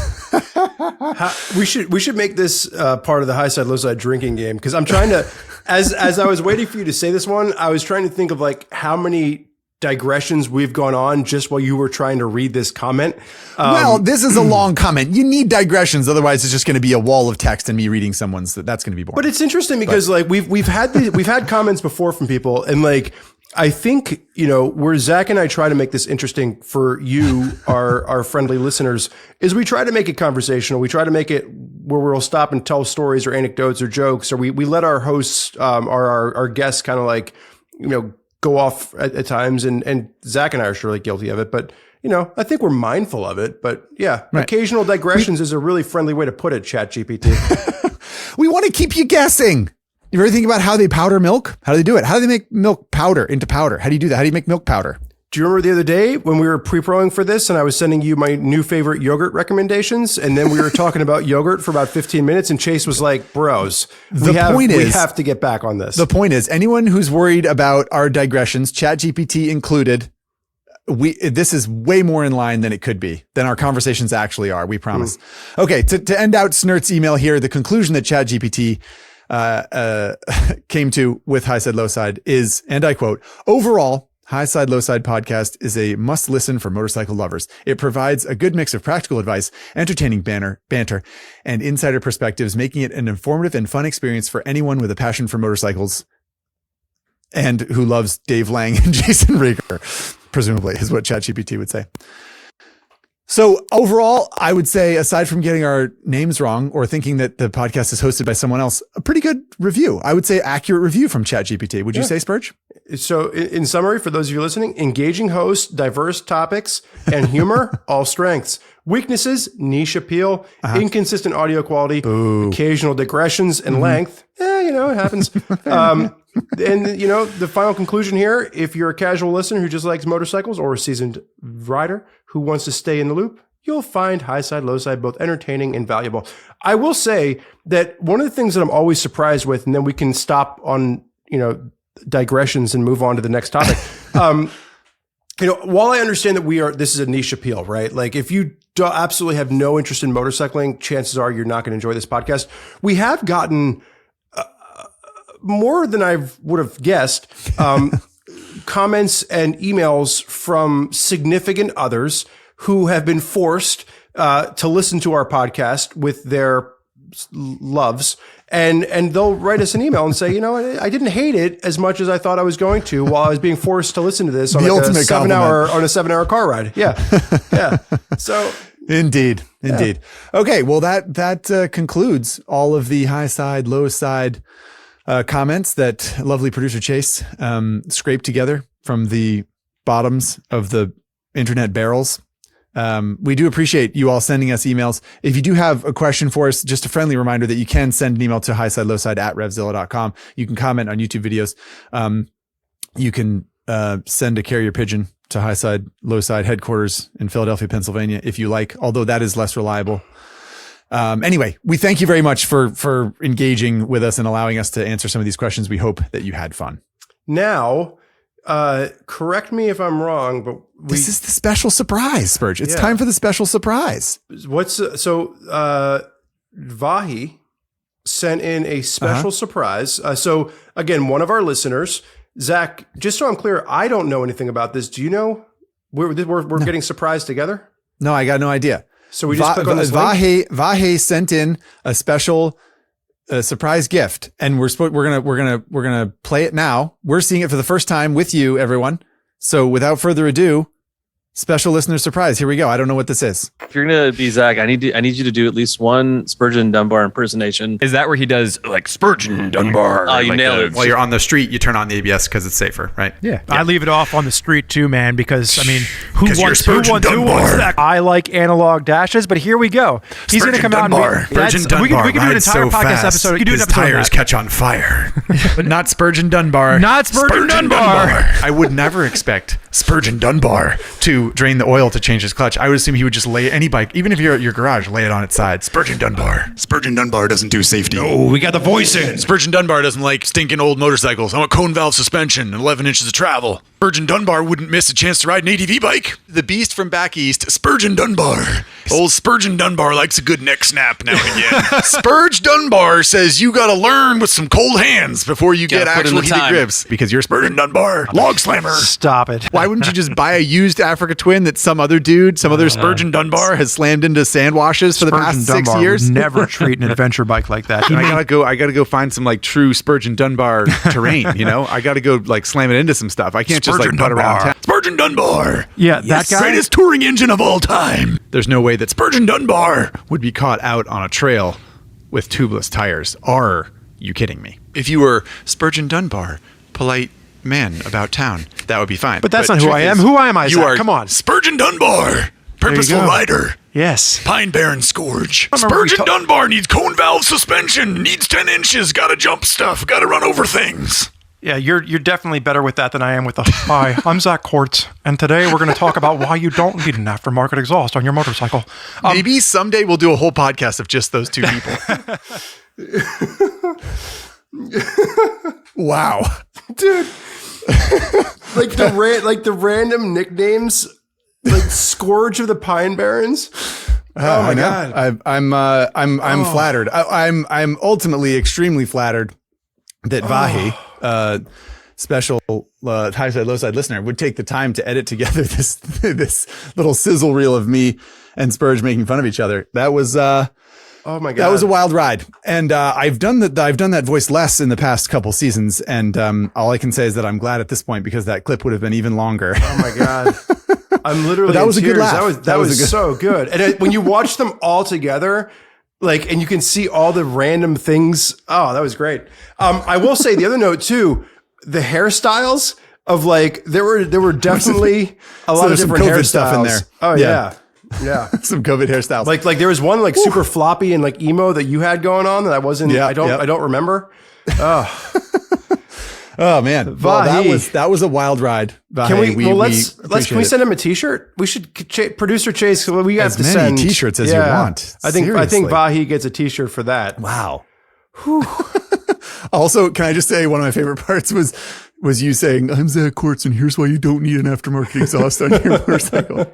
S3: We should make this part of the Highside Lowside drinking game, because I'm trying to, as I was waiting for you to say this one, I was trying to think of like how many digressions we've gone on just while you were trying to read this comment.
S1: Well, this is a long comment. You need digressions, otherwise it's just going to be a wall of text and me reading someone's. That's going to be boring.
S3: But it's interesting because like we've had comments before from people, and like I think, you know, where Zach and I try to make this interesting for you, our friendly listeners, is we try to make it conversational. We try to make it where we'll stop and tell stories or anecdotes or jokes, or we let our hosts, our guests kind of like, you know, go off at times, and Zach and I are surely guilty of it, but you know, I think we're mindful of it. But yeah, right. Occasional digressions is a really friendly way to put it, ChatGPT.
S1: We want to keep you guessing. You ever think about how they powder milk? How do they do it? How do they make milk powder into powder? How do you do that? How do you make milk powder?
S3: Do you remember the other day when we were pre-proing for this and I was sending you my new favorite yogurt recommendations, and then we were talking about yogurt for about 15 minutes and Chase was like, bros, we have to get back on this.
S1: The point is, anyone who's worried about our digressions, ChatGPT included, this is way more in line than it could be, than our conversations actually are. We promise. Okay. To end out Snurt's email here, the conclusion that ChatGPT came to with Highside Lowside is, and I quote, overall, Highside Lowside podcast is a must listen for motorcycle lovers. It provides a good mix of practical advice, entertaining banter, and insider perspectives, making it an informative and fun experience for anyone with a passion for motorcycles and who loves Dave Lang and Jason Rieger, presumably is what ChatGPT would say. So overall, I would say, aside from getting our names wrong or thinking that the podcast is hosted by someone else, a pretty good review. I would say accurate review from ChatGPT. Would you say, Spurge?
S3: So in summary, for those of you listening, engaging host, diverse topics, and humor, all strengths. Weaknesses, niche appeal, inconsistent audio quality, occasional digressions, and length. You know, it happens. And, you know, the final conclusion here, if you're a casual listener who just likes motorcycles or a seasoned rider who wants to stay in the loop, you'll find Highside, Lowside both entertaining and valuable. I will say that one of the things that I'm always surprised with, and then we can stop on, you know, digressions and move on to the next topic. You know, while I understand that this is a niche appeal, right? Like if you absolutely have no interest in motorcycling, chances are you're not going to enjoy this podcast. We have gotten more than I would have guessed, comments and emails from significant others who have been forced to listen to our podcast with their loves. And they'll write us an email and say, you know, I didn't hate it as much as I thought I was going to while I was being forced to listen to this on like a 7-hour car ride. Yeah. Yeah. So
S1: Indeed. Okay. Well, that concludes all of the Highside, Lowside comments that lovely producer Chase scraped together from the bottoms of the internet barrels. We do appreciate you all sending us emails. If you do have a question for us, just a friendly reminder that you can send an email to highsidelowside@RevZilla.com. You can comment on YouTube videos. You can send a carrier pigeon to Highside Lowside headquarters in Philadelphia, Pennsylvania, if you like, although that is less reliable. Anyway, we thank you very much for engaging with us and allowing us to answer some of these questions. We hope that you had fun.
S3: Now, correct me if I'm wrong, but
S1: this is the special surprise, Spurge. It's time for the special surprise.
S3: Vahi sent in a special surprise. So again, one of our listeners, Zach, just so I'm clear, I don't know anything about this. Do you know we're getting surprised together?
S1: No, I got no idea.
S3: So we just click on this link?
S1: Vahe sent in a special surprise gift, and we're gonna play it now. We're seeing it for the first time with you, everyone. So without further ado, special listener surprise. Here we go. I don't know what this is.
S4: If you're gonna be Zach, I need you to do at least one Spurgeon Dunbar impersonation.
S5: Is that where he does like Spurgeon Dunbar?
S4: Oh, you nailed it.
S5: While you're on the street, you turn on the ABS because it's safer, right?
S2: Yeah. I leave it off on the street too, man, because I mean, who wants that? I like analog dashes, but here we go. He's going to come out and
S5: Spurgeon Dunbar.
S2: We can do an entire podcast episode. We can do an episode
S5: tires catch on fire. But not Spurgeon Dunbar.
S2: Not Spurgeon Dunbar.
S5: I would never expect Spurgeon Dunbar to
S1: to drain the oil to change his clutch, I would assume he would just lay any bike, even if you're at your garage, lay it on its side.
S5: Spurgeon Dunbar. Spurgeon Dunbar doesn't do safety.
S6: Oh, we got the voice in.
S5: Spurgeon Dunbar doesn't like stinking old motorcycles. I want cone valve suspension and 11 inches of travel. Spurgeon Dunbar wouldn't miss a chance to ride an ATV bike. The beast from back east, Spurgeon Dunbar. Old Spurgeon Dunbar likes a good neck snap now and again. Spurge Dunbar says you gotta learn with some cold hands before you get
S4: Gotta put in
S5: actual
S4: the
S5: heated
S4: time.
S5: grips. Because you're Spurgeon Dunbar, log slammer.
S2: Stop it.
S1: Why wouldn't you just buy a used Africa Twin that some other dude, some other Spurgeon Dunbar has slammed into sand washes for the past 6
S2: Dunbar
S1: years?
S2: would never treat an adventure bike like that.
S1: And I gotta go find some like true Spurgeon Dunbar terrain, you know? I gotta go like slam it into some stuff. I can't just like
S5: Spurgeon
S1: putt around
S5: Dunbar.
S1: town.
S5: Spurgeon Dunbar.
S2: Yeah, that guy.
S5: Greatest touring engine of all time.
S1: There's no way that
S5: Spurgeon Dunbar.
S1: would be caught out on a trail with tubeless tires. Are you kidding me? If you were Spurgeon Dunbar, polite man about town, that would be fine.
S2: But that's not who
S1: truth
S2: I am.
S1: is,
S2: Who am I,
S1: you
S2: Zach?
S1: are
S2: Come on.
S5: Spurgeon Dunbar. Purposeful
S2: go.
S5: rider.
S2: Yes.
S5: Pine Barren Scourge.
S2: I remember we
S5: Spurgeon Dunbar needs cone valve suspension. Needs 10 inches. Gotta jump stuff. Gotta run over things.
S2: Yeah, you're definitely better with that than I am with the. Hi, I'm Zach Quartz, and today we're going to talk about why you don't need an aftermarket exhaust on your motorcycle.
S1: Maybe someday we'll do a whole podcast of just those two people. Wow.
S3: Dude. like the random nicknames, like Scourge of the Pine Barrens. Oh my god.
S1: I'm flattered. I'm ultimately extremely flattered that Vahi, special Highside Lowside listener, would take the time to edit together this little sizzle reel of me and Spurge making fun of each other. That was
S3: oh my god.
S1: that was a wild ride. And I've done that voice less in the past couple seasons, and all I can say is that I'm glad at this point because that clip would have been even longer.
S3: Oh my god. I'm literally
S1: But that
S3: in
S1: was a good
S3: tears.
S1: laugh.
S3: That was so good. And when you watch them all together, like, and you can see all the random things. Oh, that was great. I will say the other note too, the hairstyles of like, there were definitely a lot of
S1: there's some
S3: different
S1: COVID
S3: hairstyles
S1: stuff in there.
S3: Oh
S1: Yeah.
S3: yeah.
S1: Some COVID hairstyles.
S3: Like there was one like super floppy and like emo that you had going on that I wasn't,
S1: Yeah,
S3: I don't remember.
S1: Oh man, well,
S3: Vahi.
S1: that was a wild ride. Vahi,
S3: Can we let's
S1: appreciate
S3: can we
S1: it.
S3: send him a t-shirt? We should producer Chase, we have
S1: As
S3: to
S1: many
S3: send
S1: t-shirts as you want.
S3: I think
S1: Seriously.
S3: Vahi gets a t-shirt for that.
S1: Wow. Also, can I just say one of my favorite parts was you saying, "I'm Zach Quartz, and here's why you don't need an aftermarket exhaust on your motorcycle."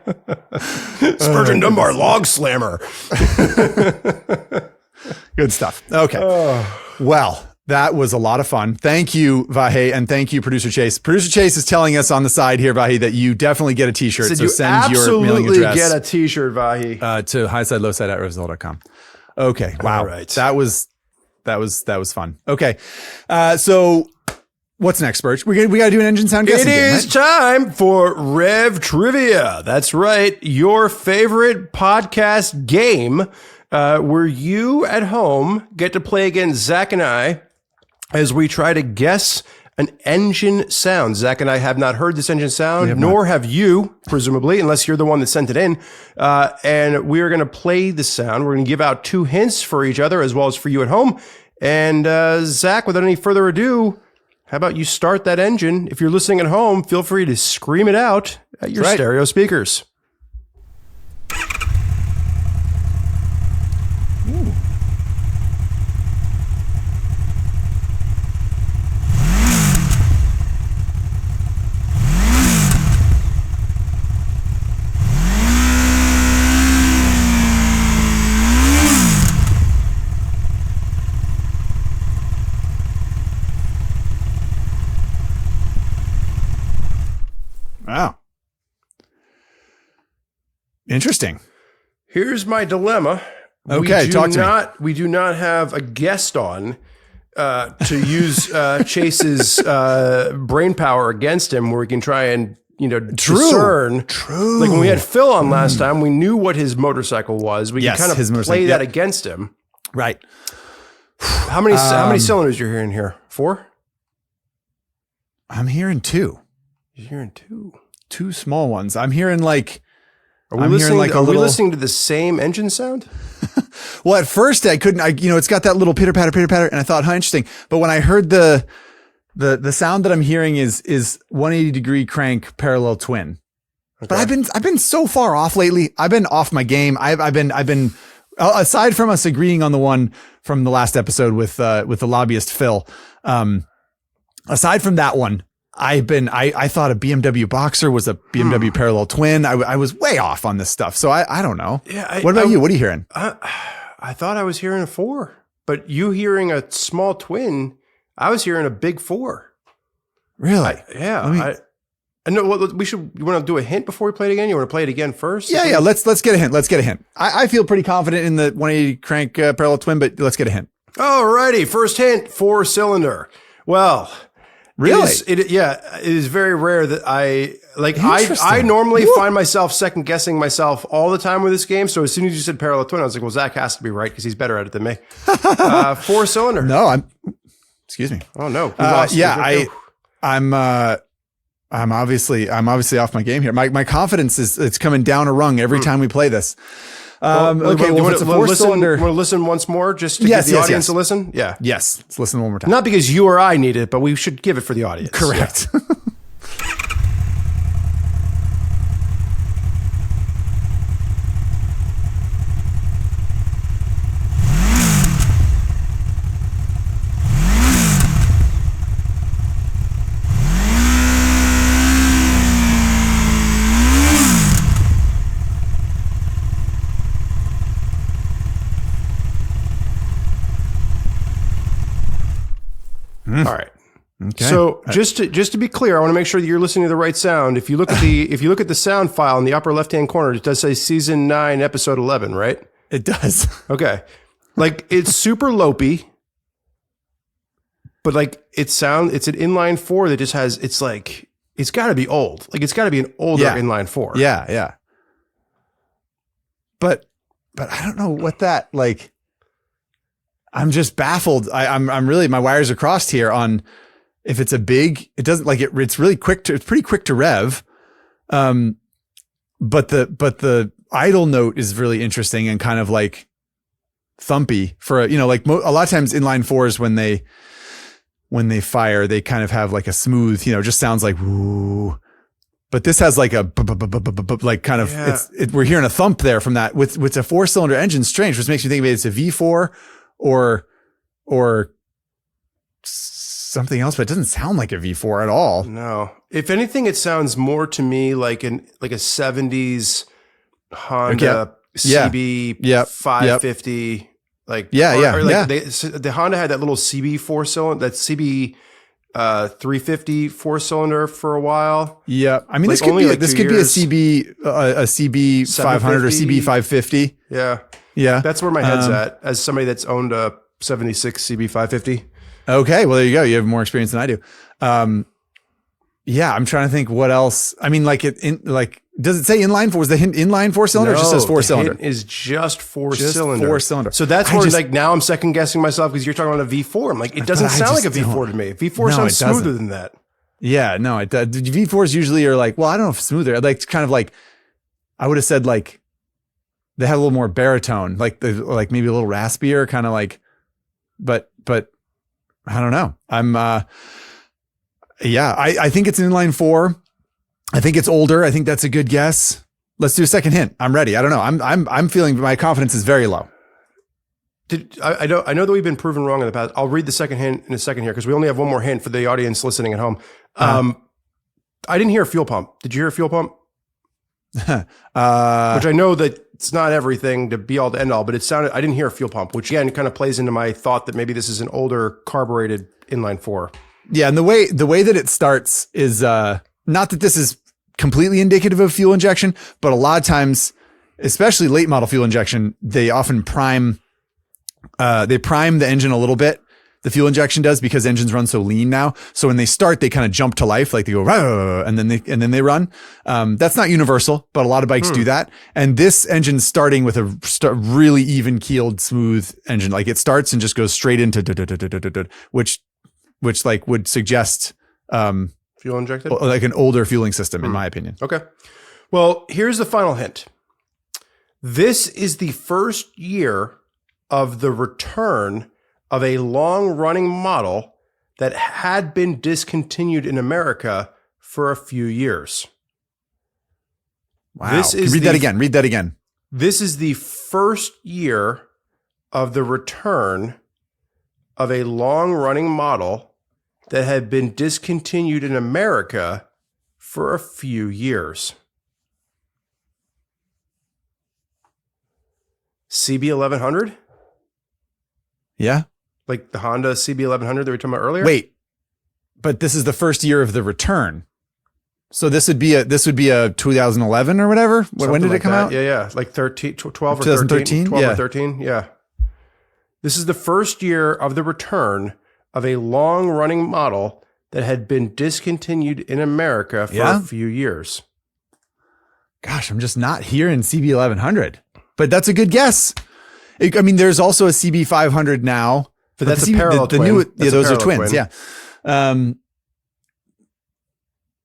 S3: Spurgeon Dunbar log slammer.
S1: Good stuff. Okay. Well, that was a lot of fun. Thank you, Vahe, and thank you, Producer Chase. Producer Chase is telling us on the side here, Vahe, that you definitely get a t-shirt.
S3: Said
S1: So
S3: you
S1: send your mailing
S3: absolutely
S1: address
S3: get a t-shirt, Vahi.
S1: to highsidelowside@RevZilla.com. Okay. Wow.
S3: All right.
S1: That was fun. Okay. So what's next, Birch? We got to do an engine sound guessing
S3: It
S1: game,
S3: is
S1: right?
S3: time for Rev Trivia. That's right. Your favorite podcast game where you at home get to play against Zach and I as we try to guess an engine sound. Zach and I have not heard this engine sound, nor have you, presumably, unless you're the one that sent it in. And we are going to play the sound. We're going to give out 2 hints for each other as well as for you at home. And Zach, without any further ado, how about you start that engine? If you're listening at home, feel free to scream it out at your
S1: Right.
S3: stereo speakers.
S1: Wow. Interesting.
S3: Here's my dilemma.
S1: Okay, talk to me.
S3: We do not have a guest on to use Chase's brain power against him, where we can try and discern.
S1: True.
S3: Like when we had Phil on last time, we knew what his motorcycle was. We
S1: Yes,
S3: can kind
S1: his
S3: of
S1: motorcycle,
S3: play that
S1: yep.
S3: against him.
S1: Right.
S3: How many cylinders you're hearing here? 4?
S1: I'm hearing 2.
S3: You're hearing 2.
S1: 2 small ones. I'm hearing like
S3: Are we
S1: I'm
S3: listening?
S1: hearing like a
S3: are we
S1: little-
S3: listening to the same engine sound?
S1: Well, at first I couldn't. It's got that little pitter patter, and I thought, how interesting. But when I heard the sound that I'm hearing is 180 degree crank parallel twin. But I've been so far off lately. I've been off my game. I've been aside from us agreeing on the one from the last episode with the lobbyist Phil. Aside from that one, I thought a BMW Boxer was a BMW parallel twin. I was way off on this stuff. So I don't know.
S3: Yeah.
S1: What about you? What are you hearing?
S3: I thought I was hearing a 4, but you hearing a small twin, I was hearing a big 4.
S1: Really?
S3: I know what you want to do a hint before we play it again? You want to play it again first?
S1: Yeah. Let's get a hint. Let's get a hint. I feel pretty confident in the 180 crank parallel twin, but let's get a hint.
S3: Alrighty. First hint, 4-cylinder. Well,
S1: really?
S3: It is very rare that I normally find myself second guessing myself all the time with this game. So as soon as you said parallel twin, I was like, well, Zach has to be right because he's better at it than me. 4-cylinder.
S1: No, excuse me.
S3: Oh no.
S1: I'm obviously off my game here. My confidence it's coming down a rung every time we play this. Okay, well, it's a 4-cylinder.
S3: Want to listen once more just to give the audience a listen? Yeah.
S1: Yes. Let's listen one more time.
S3: Not because you or I need it, but we should give it for the audience.
S1: Correct.
S3: Yeah. All right.
S1: Okay.
S3: So just to be clear, I want to make sure that you're listening to the right sound. If you look at the sound file in the upper left-hand corner, it does say season 9, episode 11, right?
S1: It does.
S3: Okay. Like it's super lopey, but like it's an inline 4 that just has, it's got to be old. Like it's got to be an older inline 4.
S1: Yeah. But I don't know what that like. I'm just baffled. I'm really, my wires are crossed here on if it's a big, it doesn't like it. It's really quick it's pretty quick to rev. But the idle note is really interesting and kind of like thumpy for a lot of times inline 4s when they fire, they kind of have like a smooth, just sounds like woo. But this has like a like kind of we're hearing a thump there from that with a 4-cylinder engine. Strange, which makes me think maybe it's a V4 or something else, but it doesn't sound like a V4 at all.
S3: No. If anything, it sounds more to me like a 70s Honda CB 550. Like the Honda had that little CB 4-cylinder, that CB 350 4-cylinder for a while.
S1: Yeah, I mean, this could be a CB 500 or CB 550.
S3: Yeah, that's where my head's at. As somebody that's owned a 76 CB 550.
S1: Okay, well there you go. You have more experience than I do. I'm trying to think what else. I mean, does it say inline 4? Was the hint inline 4-cylinder?
S3: No,
S1: or just says 4-cylinder.
S3: The hint is just 4-cylinder.
S1: 4-cylinder.
S3: So that's where now I'm second guessing myself because you're talking about a V4. I'm like, it doesn't sound like a V4 to me. V4 sounds smoother than that.
S1: Yeah, no, it does. V4s usually are like, well, I don't know if smoother. Like kind of like, I would have said like they have a little more baritone, like maybe a little raspier, kind of like, but I don't know. I think it's an inline 4. I think it's older. I think that's a good guess. Let's do a second hint. I'm ready. I don't know. I'm feeling my confidence is very low.
S3: I know that we've been proven wrong in the past. I'll read the second hint in a second here because we only have one more hint for the audience listening at home. I didn't hear a fuel pump. Did you hear a fuel pump? Which I know that it's not everything to be all to end all, but I didn't hear a fuel pump, which again kind of plays into my thought that maybe this is an older carbureted inline 4.
S1: Yeah, and the way that it starts is not that this is completely indicative of fuel injection, but a lot of times, especially late model fuel injection, they often prime the engine a little bit. The fuel injection does because engines run so lean now. So when they start, they kind of jump to life, like they go rah, and then they run. That's not universal, but a lot of bikes do that. And this engine's starting with a really even keeled, smooth engine. Like it starts and just goes straight into which like would suggest
S3: fuel injected,
S1: like an older fueling system, in my opinion.
S3: Okay. Well, here's the final hint. This is the first year of the return of a long-running model that had been discontinued in America for a few years.
S1: Wow.
S3: This is
S1: Read that again. Read that again.
S3: This is the first year of the return of a long-running model that had been discontinued in America for a few years. CB1100?
S1: Yeah.
S3: Like the Honda CB1100 that we were talking about earlier?
S1: Wait, but this is the first year of the return. So this would be a 2011 or whatever. When
S3: Something
S1: did it
S3: like
S1: come
S3: that.
S1: out?
S3: Yeah. Like 13, 12 or
S1: 2013?
S3: 13. 12
S1: Yeah.
S3: or 13. Yeah. This is the first year of the return of a long-running model that had been discontinued in America for a few years.
S1: Gosh, I'm just not hearing CB1100, but that's a good guess. I mean, there's also a CB500 now,
S3: But that's
S1: the
S3: a parallel twin.
S1: New,
S3: That's a
S1: those are
S3: parallel
S1: twins.
S3: twin.
S1: Yeah.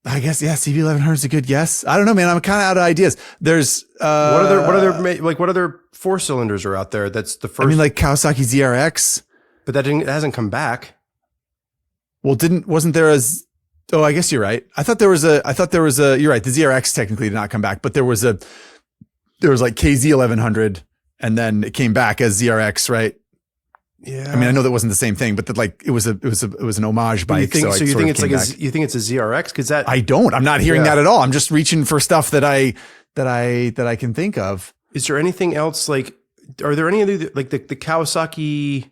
S1: I guess, CB1100 is a good guess. I don't know, man. I'm kind of out of ideas. There's,
S3: What other four cylinders are out there? That's the first.
S1: I mean, like Kawasaki ZRX.
S3: but it hasn't come back.
S1: Well, wasn't there oh, I guess you're right. I thought there was you're right. The ZRX technically did not come back, but there was like KZ1100 and then it came back as ZRX, right?
S3: Yeah.
S1: I mean, I know that wasn't the same thing, but it was an homage bike.
S3: You think it's a
S1: back.
S3: ZRX? Because that
S1: I'm not hearing that at all. I'm just reaching for stuff that I can think of.
S3: is there anything else like? Are there any other like the Kawasaki?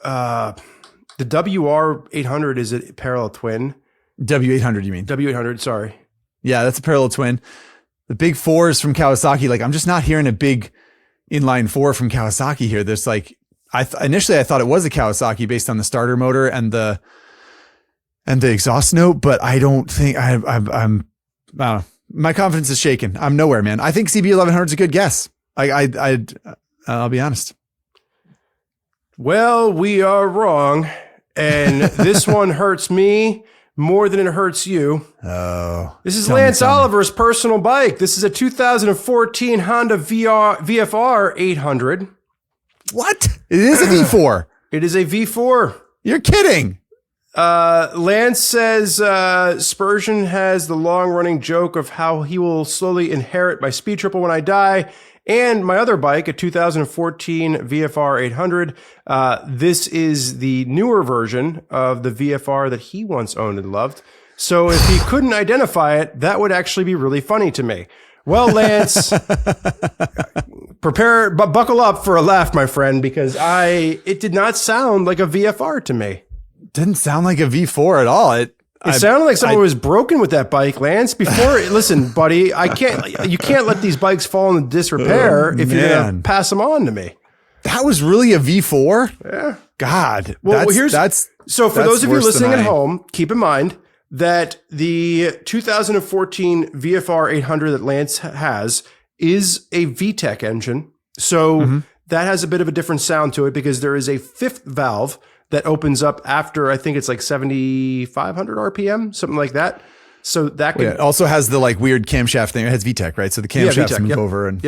S3: The WR800 is a parallel twin.
S1: W800, you mean?
S3: W800, sorry.
S1: Yeah, that's a parallel twin. The big fours from Kawasaki, like I'm just not hearing a big inline four from Kawasaki here. There's like, initially I thought it was a Kawasaki based on the starter motor and the exhaust note, but I don't think I'm my confidence is shaken. I'm nowhere, man. I think CB1100 is a good guess. I'll be honest.
S3: Well, we are wrong. And this one hurts me more than it hurts you.
S1: Oh,
S3: This is Lance Oliver's personal bike. This is a 2014 Honda VFR 800.
S1: what? It is a V4.
S3: It is a V4.
S1: You're kidding.
S3: Lance says Spurgeon has the long-running joke of how he will slowly inherit my speed triple when I die. And my other bike, a 2014 VFR 800. This is the newer version of the VFR that he once owned and loved. So if he couldn't identify it, that would actually be really funny to me. Well, Lance, buckle up for a laugh, my friend, because it did not sound like a VFR to me.
S1: Didn't sound like a V4 at all. It
S3: sounded like someone was broken with that bike, Lance. Listen, buddy, you can't let these bikes fall into disrepair if you're going to pass them on to me.
S1: That was really a V4?
S3: Yeah.
S1: God.
S3: Well, for those of you listening at
S1: home.
S3: home, keep in mind that the 2014 VFR 800 that Lance has is a VTEC engine. So that has a bit of a different sound to it because there is a fifth valve that opens up after, I think it's like 7,500 RPM, something like that. So that could,
S1: it also has the like weird camshaft thing. It has VTEC, right? So the camshafts move over and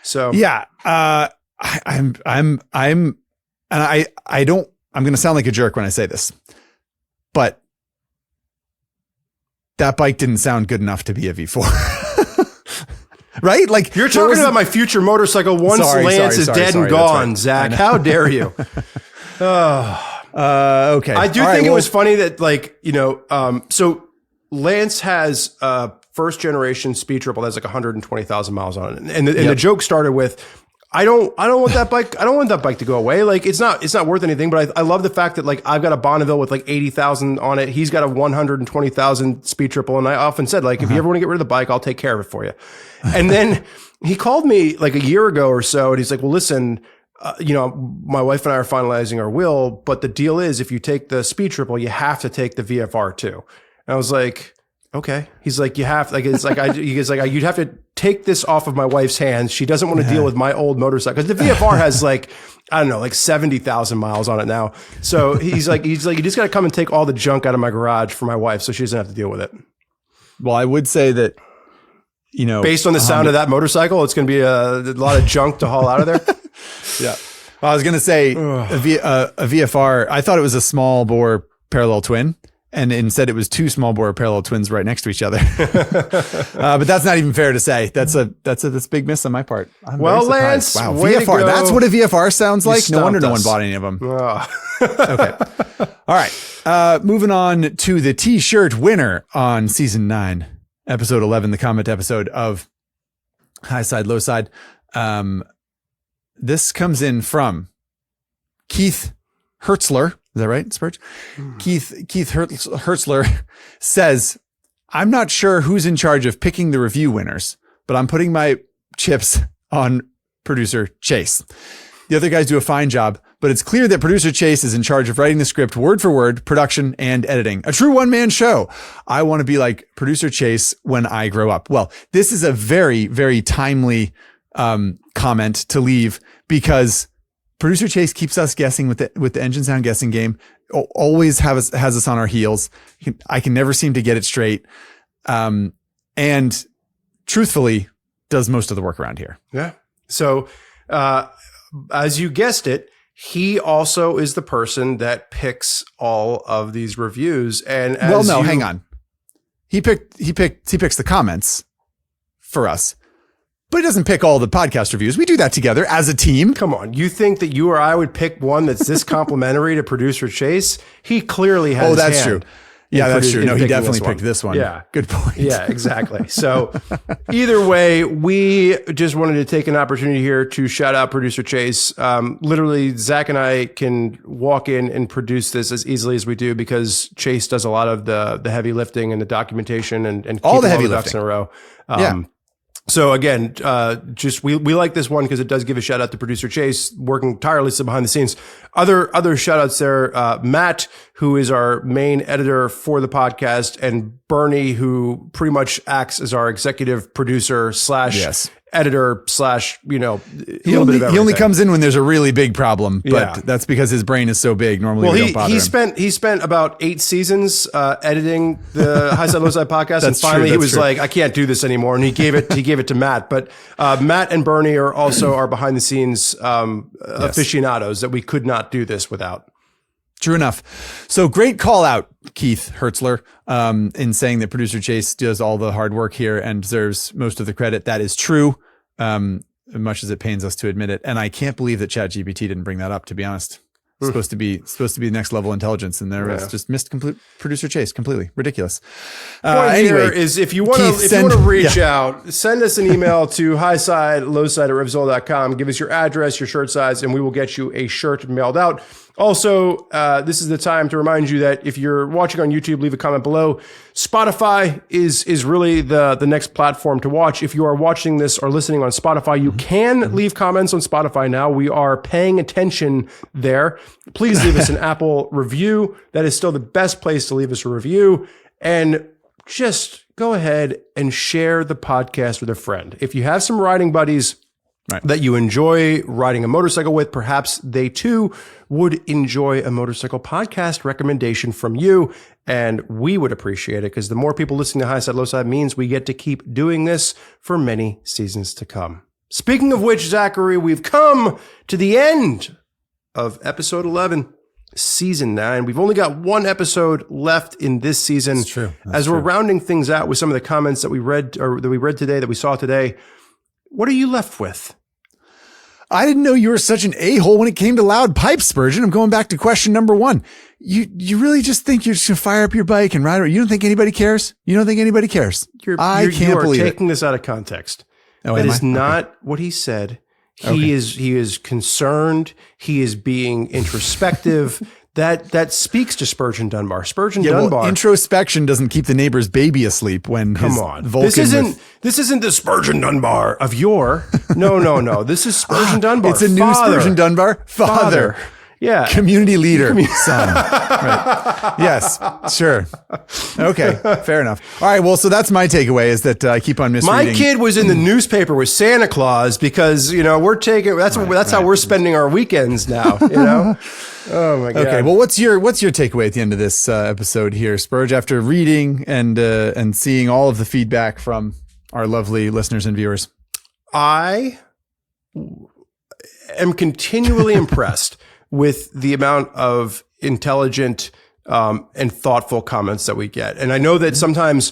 S3: So
S1: yeah, I'm going to sound like a jerk when I say this, but that bike didn't sound good enough to be a V4. Right? Like
S3: you're talking about my future motorcycle once Lance is dead and gone, right. Zach. How dare you?
S1: Okay.
S3: I do think it was funny that so Lance has first generation speed triple that's like 120,000 miles on it. And the joke started with, I don't want that bike. I don't want that bike to go away. Like it's not worth anything, but I love the fact that like I've got a Bonneville with like 80,000 on it. He's got a 120,000 speed triple. And I often said like, if you ever want to get rid of the bike, I'll take care of it for you. And then he called me like a year ago or so. And he's like, well, listen, my wife and I are finalizing our will, but the deal is if you take the speed triple, you have to take the VFR too. And I was like, okay. He's like, you'd have to take this off of my wife's hands. She doesn't want to deal with my old motorcycle. Cause the VFR has like, I don't know, like 70,000 miles on it now. So he's like, you just got to come and take all the junk out of my garage for my wife. So she doesn't have to deal with it.
S1: Well, I would say that,
S3: based on the sound of that motorcycle, it's going to be a lot of junk to haul out of there.
S1: Yeah. Well, I was going to say a VFR, I thought it was a small bore parallel twin. And instead, it was two small bore parallel twins right next to each other. But that's not even fair to say. That's a big miss on my part. I'm
S3: Well,
S1: very surprised.
S3: Lance,
S1: wow,
S3: way to
S1: VFR.
S3: go.
S1: That's what a VFR sounds like. No wonder
S3: stumped
S1: no one
S3: us.
S1: bought any of them.
S3: Oh.
S1: Okay. All right. Moving on to the T-shirt winner on season 9, episode 11, the comment episode of Highside, Lowside. This comes in from Keith Hertzler. Is that right, Spurge? Keith Hertzler says, I'm not sure who's in charge of picking the review winners, but I'm putting my chips on producer Chase. The other guys do a fine job, but it's clear that producer Chase is in charge of writing the script word for word, production, and editing. A true one-man show. I want to be like producer Chase when I grow up. Well, this is a very, very timely comment to leave because producer Chase keeps us guessing with the engine sound guessing game. Always has us on our heels. I can never seem to get it straight. And truthfully, does most of the work around here.
S3: Yeah. So, as you guessed it, he also is the person that picks all of these reviews. And
S1: hang on. He picks the comments for us. But he doesn't pick all the podcast reviews. We do that together as a team.
S3: Come on. You think that you or I would pick one that's this complimentary to producer Chase? He clearly has.
S1: Oh, that's true. Yeah, that's true. No, he definitely picked this one.
S3: Yeah.
S1: Good point.
S3: Yeah, exactly. So either way, we just wanted to take an opportunity here to shout out producer Chase. Literally, Zach and I can walk in and produce this as easily as we do because Chase does a lot of the heavy lifting and the documentation and
S1: all the heavy
S3: ducks
S1: lifting
S3: in a row.
S1: Yeah.
S3: So again, we like this one because it does give a shout out to producer Chase working tirelessly behind the scenes. Other shout outs there, Matt, who is our main editor for the podcast, and Bernie, who pretty much acts as our executive producer / editor /
S1: he only comes in when there's a really big problem, but that's because his brain is so big. Normally we don't bother him.
S3: He spent about 8 seasons editing the Highside Lowside podcast, and finally he was like, I can't do this anymore, and he gave it to Matt. But Matt and Bernie are also our behind the scenes aficionados that we could not do this without.
S1: True enough. So great call out, Keith Hertzler, in saying that producer Chase does all the hard work here and deserves most of the credit. That is true, much as it pains us to admit it. And I can't believe that ChatGPT didn't bring that up, to be honest. It's supposed to be next level intelligence, and there was just missed producer Chase completely. Ridiculous.
S3: Anyway, is if you want to reach out, send us an email to highside@RevZilla.com. Give us your address, your shirt size, and we will get you a shirt mailed out. Also, this is the time to remind you that if you're watching on YouTube, leave a comment below. Spotify is really the next platform to watch. If you are watching this or listening on Spotify, you can leave comments on Spotify now. We are paying attention there. Please leave us an Apple review. That is still the best place to leave us a review. And just go ahead and share the podcast with a friend. If you have some riding buddies that you enjoy riding a motorcycle with, perhaps they too would enjoy a motorcycle podcast recommendation from you. And we would appreciate it because the more people listening to Highside Lowside means we get to keep doing this for many seasons to come. Speaking of which, Zachary, we've come to the end of episode 11, season 9. We've only got one episode left in this season.
S1: That's true.
S3: As we're rounding things out with some of the comments that we read today, that we saw today, what are you left with?
S1: I didn't know you were such an a-hole when it came to loud pipes, Spurgeon. I'm going back to question number 1. You really just think you're just going to fire up your bike and ride it? You don't think anybody cares? You don't think anybody cares? I can't believe it.
S3: You are taking this out of context.
S1: Oh,
S3: that is not what he said. He is concerned. He is being introspective. That speaks to Spurgeon Dunbar. Dunbar.
S1: Well, introspection doesn't keep the neighbor's baby asleep when Vulcan.
S3: This isn't the Spurgeon Dunbar of yore. No. This is Spurgeon Dunbar.
S1: It's a new Spurgeon Dunbar. Father.
S3: Yeah.
S1: Community leader. Son. Right. Yes. Sure. Okay. Fair enough. All right. Well, so that's my takeaway is that I keep on misreading.
S3: My kid was in the newspaper with Santa Claus because, we're taking, that's how we're spending our weekends now, Oh my God.
S1: Okay. Well, what's your takeaway at the end of this episode here, Spurge, after reading and seeing all of the feedback from our lovely listeners and viewers?
S3: I am continually impressed with the amount of intelligent and thoughtful comments that we get. And I know that sometimes,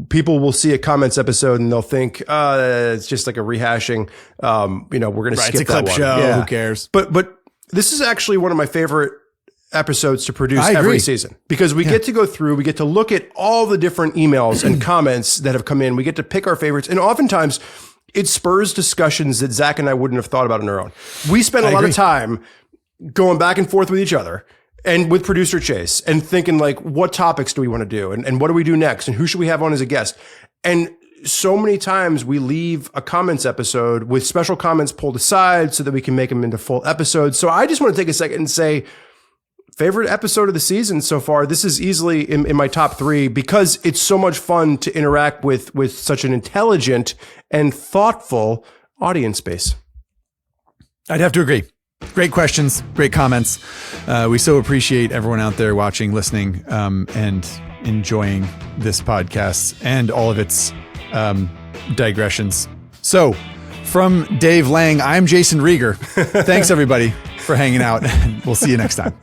S3: people will see a comments episode and they'll think, it's just like a rehashing. We're going to skip
S1: It's a clip
S3: that one.
S1: show.
S3: Yeah.
S1: Who cares?
S3: But this is actually one of my favorite episodes to produce
S1: I agree.
S3: every season because we get to go through, we get to look at all the different emails and comments that have come in. We get to pick our favorites. And oftentimes it spurs discussions that Zach and I wouldn't have thought about on our own. We spend a lot of time going back and forth with each other and with producer Chase and thinking like, what topics do we want to do? And what do we do next? And who should we have on as a guest? And so many times we leave a comments episode with special comments pulled aside so that we can make them into full episodes. So I just want to take a second and say, favorite episode of the season so far. This is easily in my top 3 because it's so much fun to interact with such an intelligent and thoughtful audience base.
S1: I'd have to agree. Great questions, great comments. We so appreciate everyone out there watching, listening, and enjoying this podcast and all of its digressions. So, from Dave Lang, I'm Jason Rieger. Thanks, everybody, for hanging out. We'll see you next time.